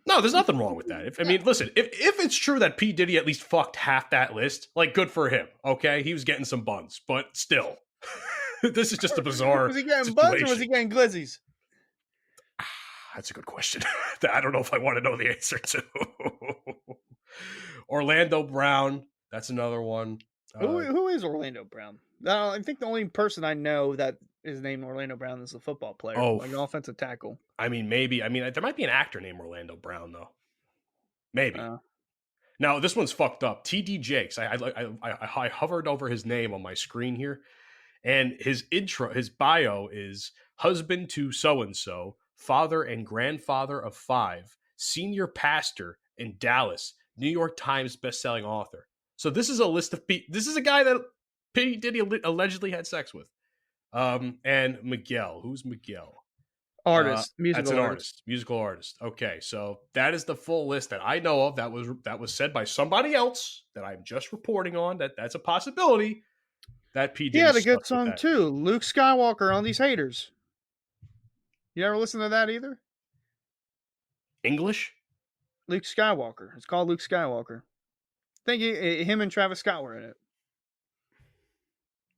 No, there's nothing wrong with that. I mean, listen, if it's true that P. Diddy at least fucked half that list, like, good for him, okay? He was getting some buns, but still. This is just a bizarre Was he getting situation. buns or was he getting glizzies? That's a good question. I don't know if I want to know the answer to. Orlando Brown, that's another one. Who is Orlando Brown? I think the only person I know that is named Orlando Brown is a football player, like an offensive tackle. I mean, maybe. I mean, there might be an actor named Orlando Brown, though. Maybe. Now, this one's fucked up. T.D. Jakes. I hovered over his name on my screen here, and his bio is husband to so-and-so, father and grandfather of 5, senior pastor in Dallas, New York Times bestselling author. So this is a list of this is a guy that P. Diddy allegedly had sex with. And Miguel. Who's Miguel? Artist. That's an artist. Musical artist. Okay, so that is the full list that I know of that was said by somebody else that I'm just reporting on. That's a possibility. That P. Diddy had a good song too. Luke Skywalker on These Haters. You ever listen to that either? English? Luke Skywalker. It's called Luke Skywalker. I think him and Travis Scott were in it.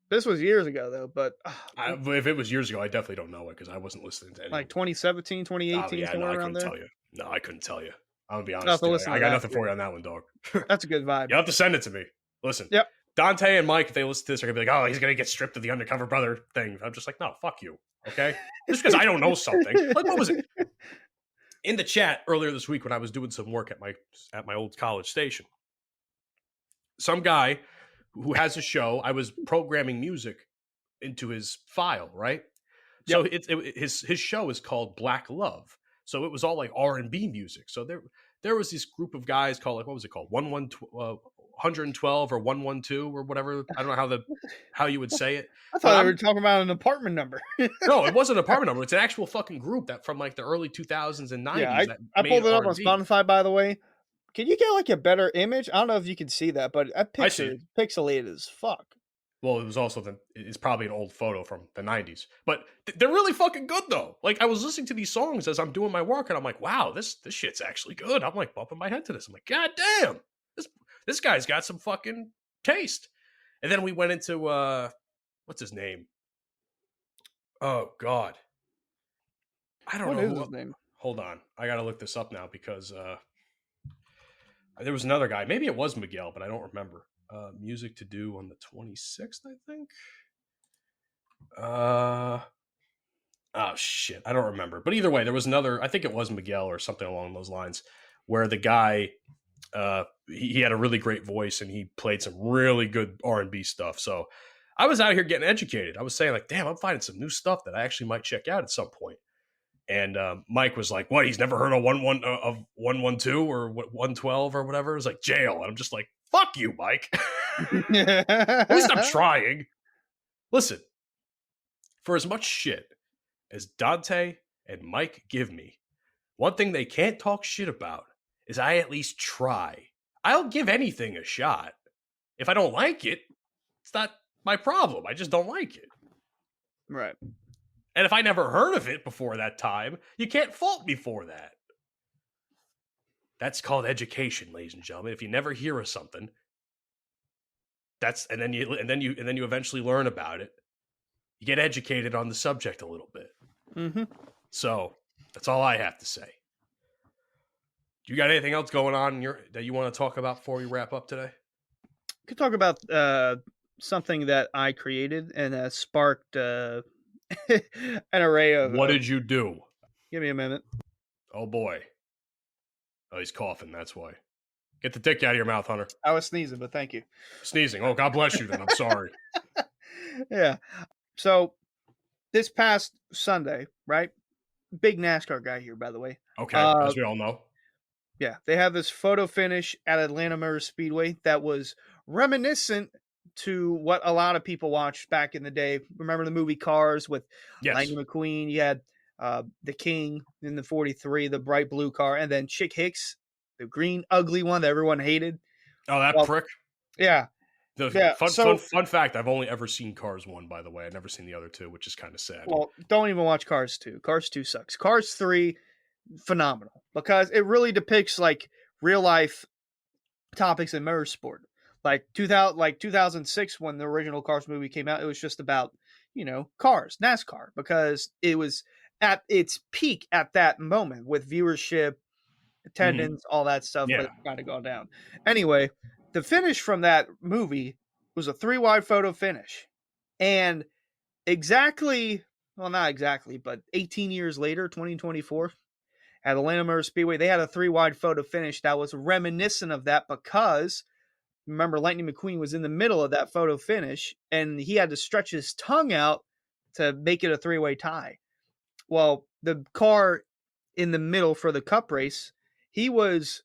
This was years ago, though, but... if it was years ago, I definitely don't know it because I wasn't listening to it. Like 2017, 2018, somewhere around there? Tell you. No, I couldn't tell you. I'm going to be honest. I got nothing for you on that one, dog. That's a good vibe. You have to send it to me. Listen. Yep. Dante and Mike, if they listen to this, are going to be like, oh, he's going to get stripped of the Undercover Brother thing. I'm just like, no, fuck you. Okay? Just because I don't know something. Like, what was it? In the chat earlier this week when I was doing some work at my old college station, some guy who has a show, I was programming music into his file, right? So his show is called Black Love. So it was all like R&B music. So there was this group of guys called, like, what was it called? 112 or 112 or whatever. I don't know how you would say it. I thought we were talking about an apartment number. No, it wasn't an apartment number. It's an actual fucking group that from like the early 2000s and 90s. Yeah, I pulled it up on Spotify, by the way. Can you get like a better image? I don't know if you can see that, but that picture is pixelated as fuck. Well, it was also it's probably an old photo from the 90s, but they're really fucking good though. Like I was listening to these songs as I'm doing my work and I'm like, wow, this shit's actually good. I'm like bumping my head to this. I'm like, God damn, this guy's got some fucking taste. And then we went into, what's his name? Oh God. I don't know. What is his name? Hold on. I got to look this up now because, there was another guy. Maybe it was Miguel, but I don't remember. Music to do on the 26th, I think. Oh shit, I don't remember. But either way, there was another. I think it was Miguel or something along those lines, where the guy, he had a really great voice and he played some really good R&B stuff. So I was out here getting educated. I was saying like, damn, I'm finding some new stuff that I actually might check out at some point. And Mike was like, what, he's never heard of 112 or 112 or whatever? It was like jail. And I'm just like, fuck you, Mike. At least I'm trying. Listen, For as much shit as Dante and Mike give me, one thing they can't talk shit about is I at least try. I'll give anything a shot. If I don't like it, it's not my problem. I just don't like it. Right. And if I never heard of it before that time, you can't fault me for that. That's called education, ladies and gentlemen. If you never hear of something, and then you eventually learn about it. You get educated on the subject a little bit. Mm-hmm. So that's all I have to say. You got anything else going on that you want to talk about before we wrap up today? Could talk about something that I created and sparked an array of. What did you do? Give me a minute. Oh boy. Oh, he's coughing. That's why. Get the dick out of your mouth, Hunter. I was sneezing, but thank you. Sneezing. Oh, God bless you then. I'm sorry. Yeah. So this past Sunday, right? Big NASCAR guy here, by the way. Okay, as we all know. Yeah, they have this photo finish at Atlanta Motor Speedway that was reminiscent to what a lot of people watched back in the day. Remember the movie Cars with Lightning McQueen? You had the King in the 43, the bright blue car, and then Chick Hicks, the green ugly one that everyone hated. Oh, that prick? Yeah. Fun fact, I've only ever seen Cars 1, by the way. I've never seen the other two, which is kind of sad. Well, don't even watch Cars 2. Cars 2 sucks. Cars 3, phenomenal, because it really depicts like real life topics in motorsport. Like 2006, when the original Cars movie came out, it was just about, cars, NASCAR, because it was at its peak at that moment with viewership, attendance, all that stuff, but it's kind of gone down. Anyway, the finish from that movie was a 3-wide photo finish. And not exactly, but 18 years later, 2024, at Atlanta Motor Speedway, they had a 3-wide photo finish that was reminiscent of that because, remember, Lightning McQueen was in the middle of that photo finish, and he had to stretch his tongue out to make it a 3-way tie. Well, the car in the middle for the cup race, he was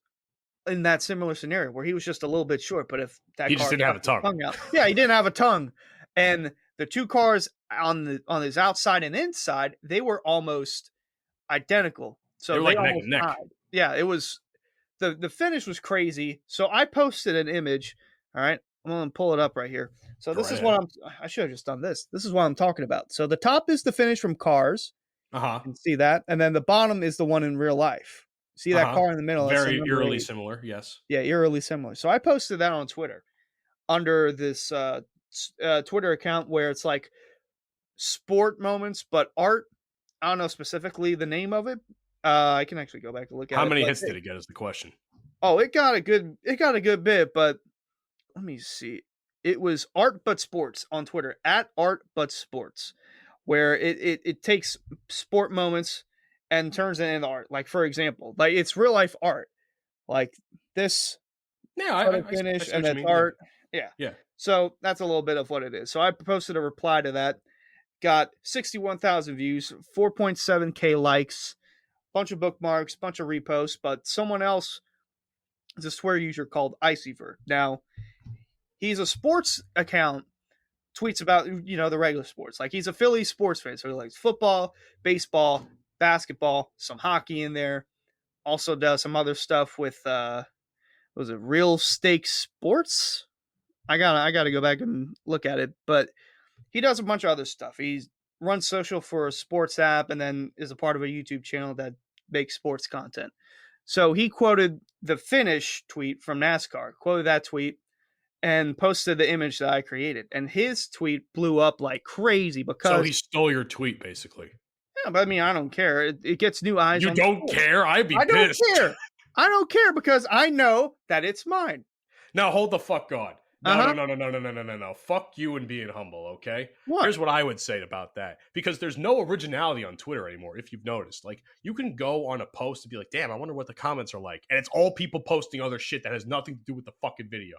in that similar scenario where he was just a little bit short, but if that he car just didn't have a tongue out, yeah, he didn't have a tongue, and the two cars on his outside and inside, they were almost identical. So they were like neck and neck. Tied. Yeah, it was the finish was crazy. So I posted an image. All right, I'm gonna pull it up right here. So this is what I should have just done this. This is what I'm talking about. So the top is the finish from Cars. You can see that, and then the bottom is the one in real life. See that car in the middle? Very eerily similar, yes. Yeah, eerily similar. So I posted that on Twitter under this Twitter account where it's like sport moments, but art. I don't know specifically the name of it. I can actually go back and look at it. How many hits did it get is the question. Oh, it got a good bit, but let me see. It was Art But Sports on Twitter, at Art But Sports, where it takes sport moments and turns it into art. Like, for example, like it's real life art. Like this finish and that's art. Yeah. So that's a little bit of what it is. So I posted a reply to that. Got 61,000 views, 4.7K likes, bunch of bookmarks, bunch of reposts, but someone else is a Twitter user called Icyvert. Now, he's a sports account, tweets about, the regular sports. Like, he's a Philly sports fan, so he likes football, baseball, basketball, some hockey in there. Also does some other stuff with, was it Real Stake Sports? I gotta go back and look at it, but he does a bunch of other stuff. He runs social for a sports app and then is a part of a YouTube channel that makes sports content. So he quoted the finish tweet from NASCAR, quoted that tweet, and posted the image that I created. And his tweet blew up like crazy because... So he stole your tweet, basically. Yeah, but I mean, I don't care. It gets new eyes. You don't care? I'd be pissed. I don't care. I don't care because I know that it's mine. Now, hold the fuck on. No. Fuck you and being humble, okay? What? Here's what I would say about that. Because there's no originality on Twitter anymore, if you've noticed. Like, you can go on a post and be like, damn, I wonder what the comments are like. And it's all people posting other shit that has nothing to do with the fucking video.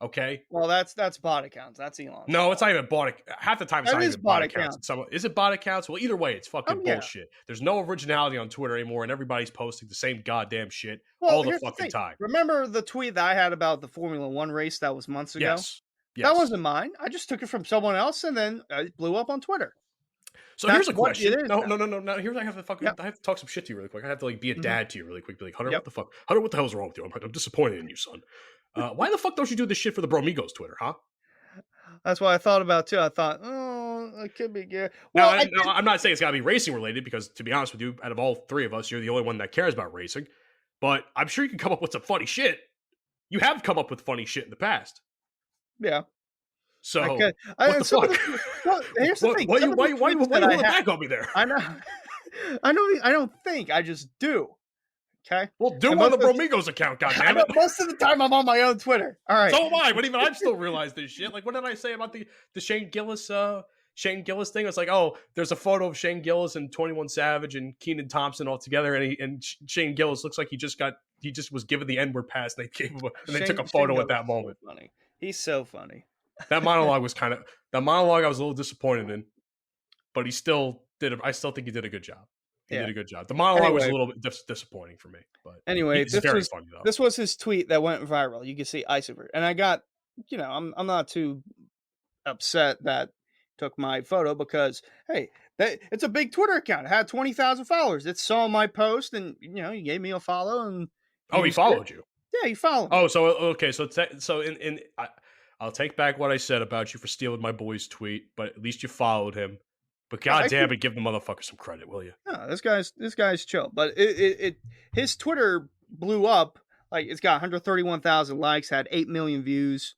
Okay? Well, that's bot accounts. That's Elon. No, it's not even bot. Half the time it's not even bot accounts. Is it bot accounts? Well, either way, it's fucking bullshit. There's no originality on Twitter anymore, and everybody's posting the same goddamn shit all the fucking time. Remember the tweet that I had about the Formula One race that was months ago? Yes. That wasn't mine. I just took it from someone else, and then it blew up on Twitter. So That's here's a what it question. is No, now. no, no, no, no. Here's I have to fucking Yep. I have to talk some shit to you really quick. I have to like be a Mhm. dad to you really quick. Be like, Hunter, Yep. what the fuck? Hunter, what the hell's wrong with you? I'm disappointed in you, son. Why the fuck don't you do this shit for the Bromigos Twitter, huh? That's what I thought about too. I thought, oh, it could be good. Now, Well, I'm not saying it's got to be racing related because, to be honest with you, out of all three of us, you're the only one that cares about racing. But I'm sure you can come up with some funny shit. You have come up with funny shit in the past. yeah. So, I could. what the some of fuck? well, here's the thing. Why some you of the tweets holding that I have- back on me there? I know. I don't think. I just do. Okay. Well, do And on the most of- Bromigos account, I goddammit. know, most of the time I'm on my own Twitter. All right. So am I, but even I've still realized this shit. Like, what did I say about the Shane Gillis thing? It's like, oh, there's a photo of Shane Gillis and 21 Savage and Keenan Thompson all together, and Shane Gillis looks like he just was given the N-word pass. And they took a photo at that moment. So funny. He's so funny. That monologue was I was a little disappointed in, but he still did. I still think he did a good job. He did a good job. The monologue was a little bit disappointing for me, but anyway, he's very funny though. This was his tweet that went viral. You can see Iceberg, and I got, I'm not too upset that took my photo because hey, it's a big Twitter account. It had 20,000 followers. It saw my post, and he gave me a follow, and he followed you. Yeah, he followed. Oh, so okay, so I'll take back what I said about you for stealing my boy's tweet, but at least you followed him. But goddamn it, give the motherfucker some credit, will you? No, this guy's chill. But his Twitter blew up. Like it's got 131,000 likes, had 8 million views,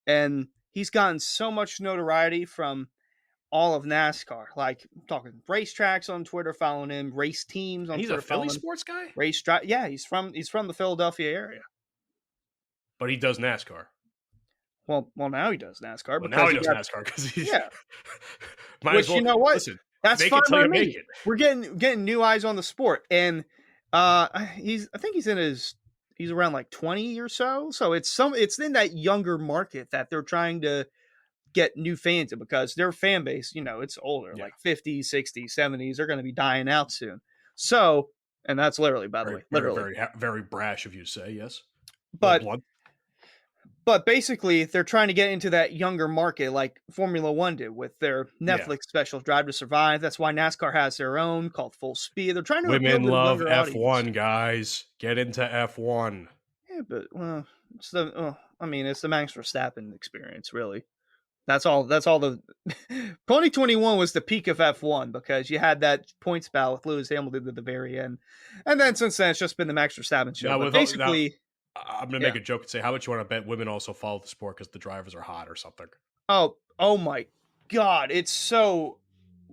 and he's gotten so much notoriety from all of NASCAR. Like I'm talking racetracks on Twitter following him, race teams on He's Twitter. He's a Philly sports guy? Racetrack. Yeah, he's from the Philadelphia area. But he does NASCAR. Well, now he does NASCAR. Well, now he does NASCAR because he's Which you know what? Listen, that's make fine it till by you me. make it. We're getting new eyes on the sport, and I think he's around like 20 or so. So it's in that younger market that they're trying to get new fans in because their fan base, it's older, like 50s, 60s, 70s. They're going to be dying out soon. So, and that's literally, by the way, literally very, very brash of you to say, yes. But basically, they're trying to get into that younger market like Formula One did with their Netflix special Drive to Survive. That's why NASCAR has their own called Full Speed. They're trying to women love F1, audience. Guys. Get into F1. Yeah, but it's the Max Verstappen experience, really. That's all. The 2021 was the peak of F1 because you had that points battle with Lewis Hamilton at the very end, and then since then it's just been the Max Verstappen show. Now, but basically. I'm going to make a joke and say, how much you want to bet women also follow the sport because the drivers are hot or something? Oh my God. It's so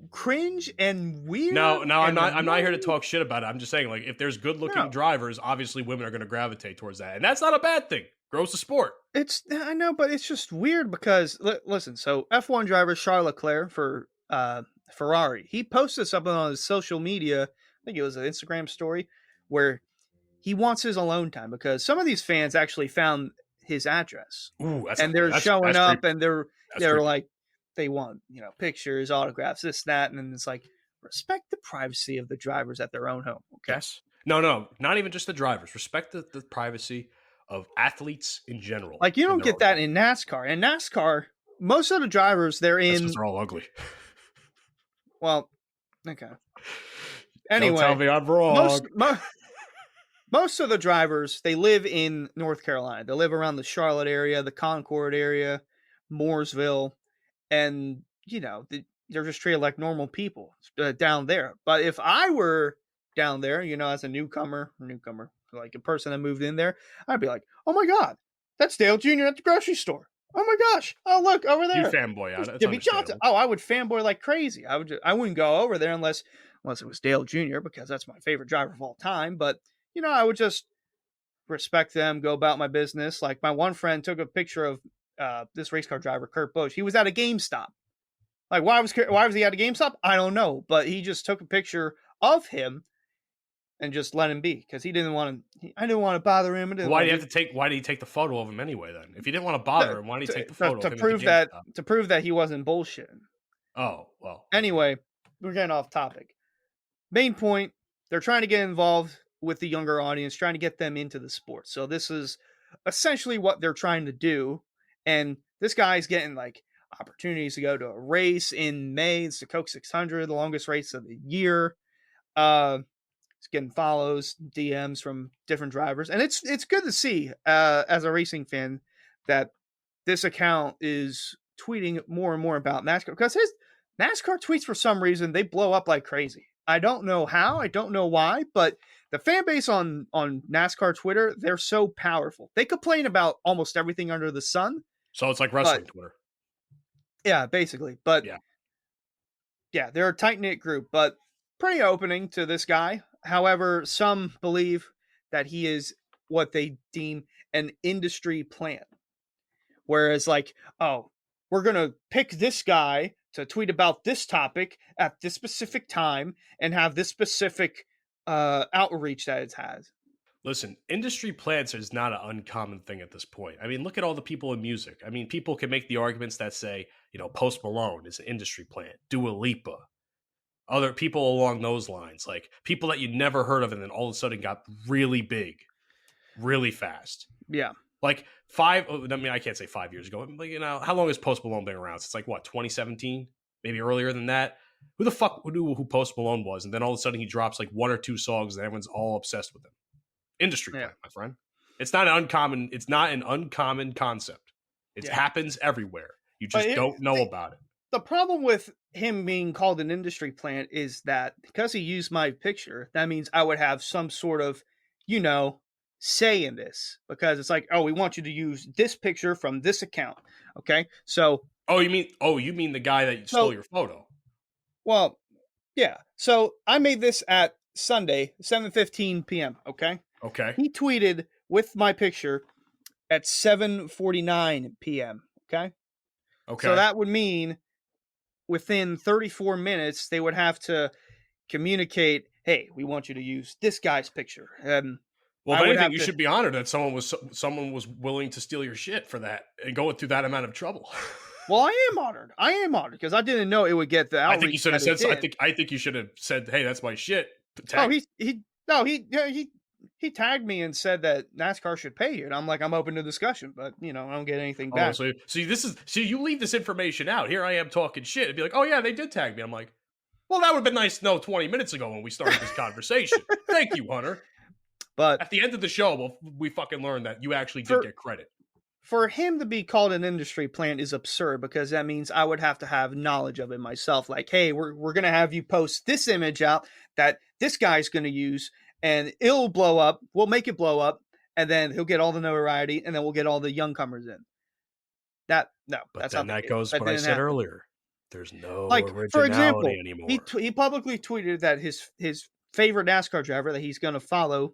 cringe and weird. No, I'm not here to talk shit about it. I'm just saying, like, if there's good looking drivers, obviously women are going to gravitate towards that. And that's not a bad thing. Grows the sport. I know, but it's just weird because, listen, so F1 driver Charles Leclerc for Ferrari, he posted something on his social media, I think it was an Instagram story, where he wants his alone time because some of these fans actually found his address. Ooh, and they're showing up creepy. And they're creepy. like, they want, pictures, autographs, this, that. And then it's like, respect the privacy of the drivers at their own home. Okay. Yes. No, not even just the drivers. Respect the privacy of athletes in general. Like you don't get that in NASCAR. In NASCAR, most of the drivers they're they're all ugly. Well, okay. Anyway, don't tell me I'm wrong. Most of the drivers, they live in North Carolina. They live around the Charlotte area, the Concord area, Mooresville, and, they're just treated like normal people down there. But if I were down there, as a newcomer, like a person that moved in there, I'd be like, oh my God, that's Dale Jr. at the grocery store. Oh my gosh. Oh, look over there. You fanboy out. Jimmy Johnson. Oh, I would fanboy like crazy. I wouldn't go over there unless it was Dale Jr. because that's my favorite driver of all time. But I would just respect them, go about my business. Like my one friend took a picture of this race car driver, Kurt Busch. He was at a GameStop. Like why was he at a GameStop? I don't know, but he just took a picture of him and just let him be because I didn't want to bother him. Why did he take the photo of him anyway? Then, if you didn't want to bother him, why did he take the photo to of him prove that he wasn't bullshitting? Oh well. Anyway, we're getting off topic. Main point: they're trying to get involved with the younger audience, trying to get them into the sport. So this is essentially what they're trying to do. And this guy's getting like opportunities to go to a race in May. It's the Coke 600, the longest race of the year. It's getting follows, DMs from different drivers, and it's good to see as a racing fan that this account is tweeting more and more about NASCAR, because his NASCAR tweets, for some reason, they blow up like crazy. I don't know how, I don't know why, but the fan base on NASCAR Twitter, they're so powerful. They complain about almost everything under the sun. So it's like wrestling Twitter. Yeah, basically. But yeah, they're a tight-knit group, but pretty opening to this guy. However, some believe that he is what they deem an industry plant. Whereas, like, oh, we're going to pick this guy to tweet about this topic at this specific time and have this specific outreach that it has. Listen, industry plants is not an uncommon thing at this point. I mean, look at all the people in music. I mean, people can make the arguments that say, you know, Post Malone is an industry plant, Dua Lipa, other people along those lines, like people that you never heard of and then all of a sudden got really big, really fast. Yeah. Like I can't say 5 years ago, but you know, how long has Post Malone been around? It's like, what, 2017? Maybe earlier than that? Who the fuck knew who Post Malone was? And then all of a sudden he drops like one or two songs and everyone's all obsessed with him. Industry plant, my friend. It's not an uncommon concept. It happens everywhere. You just don't know about it. The problem with him being called an industry plant is that because he used my picture, that means I would have some sort of, you know, say in this, because it's like, oh, we want you to use this picture from this account. Okay. So, you mean the guy that stole your photo? Well, yeah. So I made this at Sunday, 7:15 p.m. Okay. Okay. He tweeted with my picture at 7:49 p.m. Okay. Okay. So that would mean within 34 minutes, they would have to communicate, hey, we want you to use this guy's picture. Well, if anything, you should be honored that someone was willing to steal your shit for that and go through that amount of trouble. Well, I am honored because I didn't know it would get the outreach. I think you should have said. I think you should have said, "Hey, that's my shit." He tagged me and said that NASCAR should pay you, and I'm like, I'm open to discussion, but you know, I don't get anything back. So you leave this information out. Here I am talking shit. It'd be like, oh yeah, they did tag me. I'm like, well, that would have been nice to know 20 minutes ago when we started this conversation. Thank you, Hunter. But at the end of the show, we fucking learned that you actually did get credit. For him to be called an industry plant is absurd, because that means I would have to have knowledge of it myself. Like, hey, we're going to have you post this image out that this guy's going to use, and it'll blow up. We'll make it blow up, and then he'll get all the notoriety, and then we'll get all the young comers in. But then that goes what I said earlier. There's no originality for example, anymore. He publicly tweeted that his favorite NASCAR driver that he's going to follow,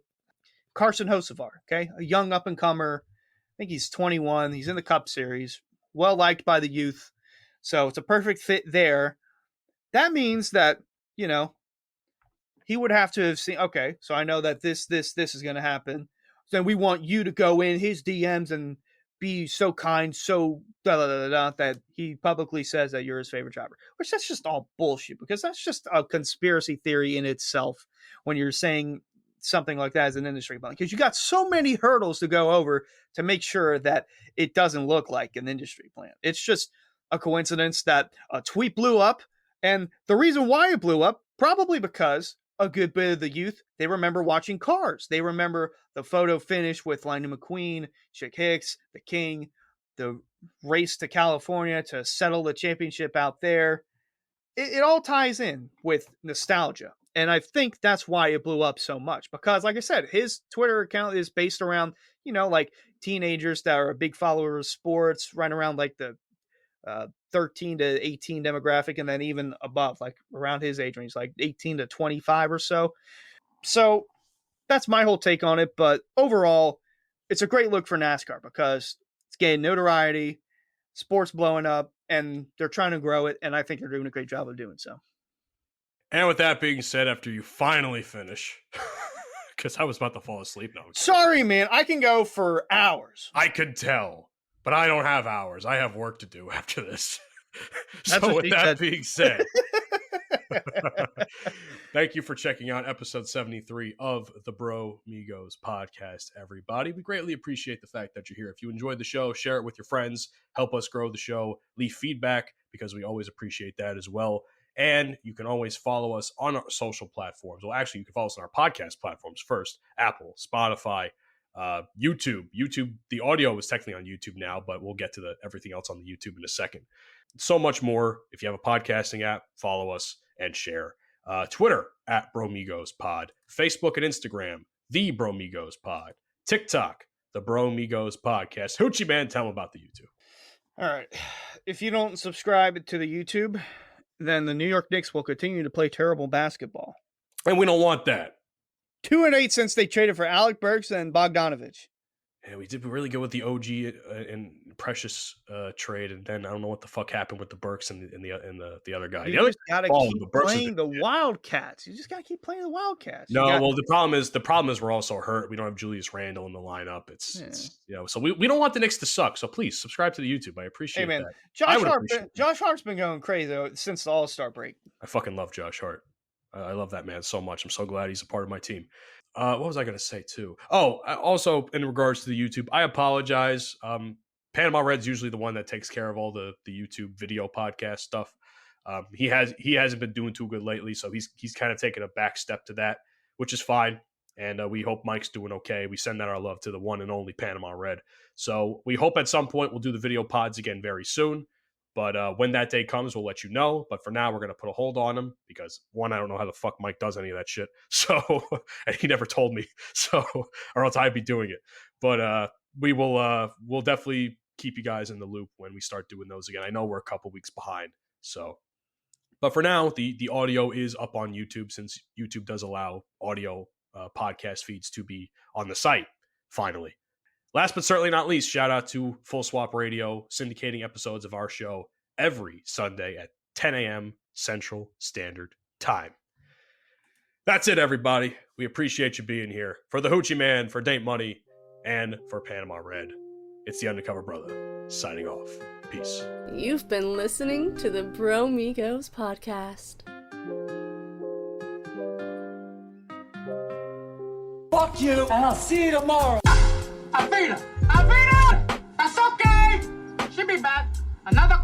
Carson Hocevar, okay, a young up and comer. I think he's 21. He's in the Cup Series, well liked by the youth, so it's a perfect fit there. That means that, you know, he would have to have seen. Okay, so I know that this is going to happen. Then we want you to go in his DMs and be so kind, so that he publicly says that you're his favorite driver, which that's just all bullshit, because that's just a conspiracy theory in itself when you're saying something like that as an industry plant, because you got so many hurdles to go over to make sure that it doesn't look like an industry plant. It's just a coincidence that a tweet blew up, and the reason why it blew up, probably because a good bit of the youth, they remember watching Cars. They remember the photo finish with Lightning McQueen, Chick Hicks, the King, the race to California to settle the championship out there. It all ties in with nostalgia. And I think that's why it blew up so much, because, like I said, his Twitter account is based around, you know, like teenagers that are a big follower of sports, right around like the 13 to 18 demographic, and then even above, like around his age range, like 18 to 25 or so. So that's my whole take on it. But overall, it's a great look for NASCAR because it's getting notoriety, sports blowing up, and they're trying to grow it. And I think they're doing a great job of doing so. And with that being said, after you finally finish, because I was about to fall asleep now. Sorry, man. I can go for hours. I could tell, but I don't have hours. I have work to do after this. So with that being said, Thank you for checking out episode 73 of the Bro Migos podcast, everybody. We greatly appreciate the fact that you're here. If you enjoyed the show, share it with your friends. Help us grow the show. Leave feedback because we always appreciate that as well. And you can always follow us on our social platforms. Well, actually, you can follow us on our podcast platforms first. Apple, Spotify, YouTube. YouTube, the audio is technically on YouTube now, but we'll get to everything else on the YouTube in a second. So much more. If you have a podcasting app, follow us and share. Twitter at Bromigos Pod. Facebook and Instagram, The Bromigos Pod. TikTok, The Bromigos Podcast. Hoochie Man, tell them about the YouTube. All right. If you don't subscribe to the YouTube, then the New York Knicks will continue to play terrible basketball. And we don't want that. 2-8 since they traded for Alec Burks and Bogdanovich. Yeah, we did really good with the OG and Precious trade, and then I don't know what the fuck happened with the Burks and the other guy. You just gotta keep playing the Wildcats. You just gotta keep playing the Wildcats. Well, the problem is we're also hurt. We don't have Julius Randle in the lineup. It's so we don't want the Knicks to suck. So please subscribe to the YouTube. I appreciate that. Josh Hart's been going crazy since the All-Star break. I fucking love Josh Hart. I love that man so much. I'm so glad he's a part of my team. What was I going to say too? Oh, also in regards to the YouTube, I apologize. Panama Red's usually the one that takes care of all the YouTube video podcast stuff. He hasn't been doing too good lately, so he's kind of taken a back step to that, which is fine. And we hope Mike's doing okay. We send out our love to the one and only Panama Red. So we hope at some point we'll do the video pods again very soon. But when that day comes, we'll let you know. But for now, we're going to put a hold on him because, one, I don't know how the fuck Mike does any of that shit. So, and he never told me. So, or else I'd be doing it. But we'll definitely keep you guys in the loop when we start doing those again. I know we're a couple weeks behind. So, but for now, the audio is up on YouTube since YouTube does allow audio podcast feeds to be on the site, finally. Last but certainly not least, shout out to Full Swap Radio, syndicating episodes of our show every Sunday at 10 a.m. Central Standard Time. That's it, everybody. We appreciate you being here. For the Hoochie Man, for Date Money, and for Panama Red, it's the Undercover Brother, signing off. Peace. You've been listening to the Bro Migos podcast. Fuck you, and I'll see you tomorrow. Avita! That's okay! She'll be back. Another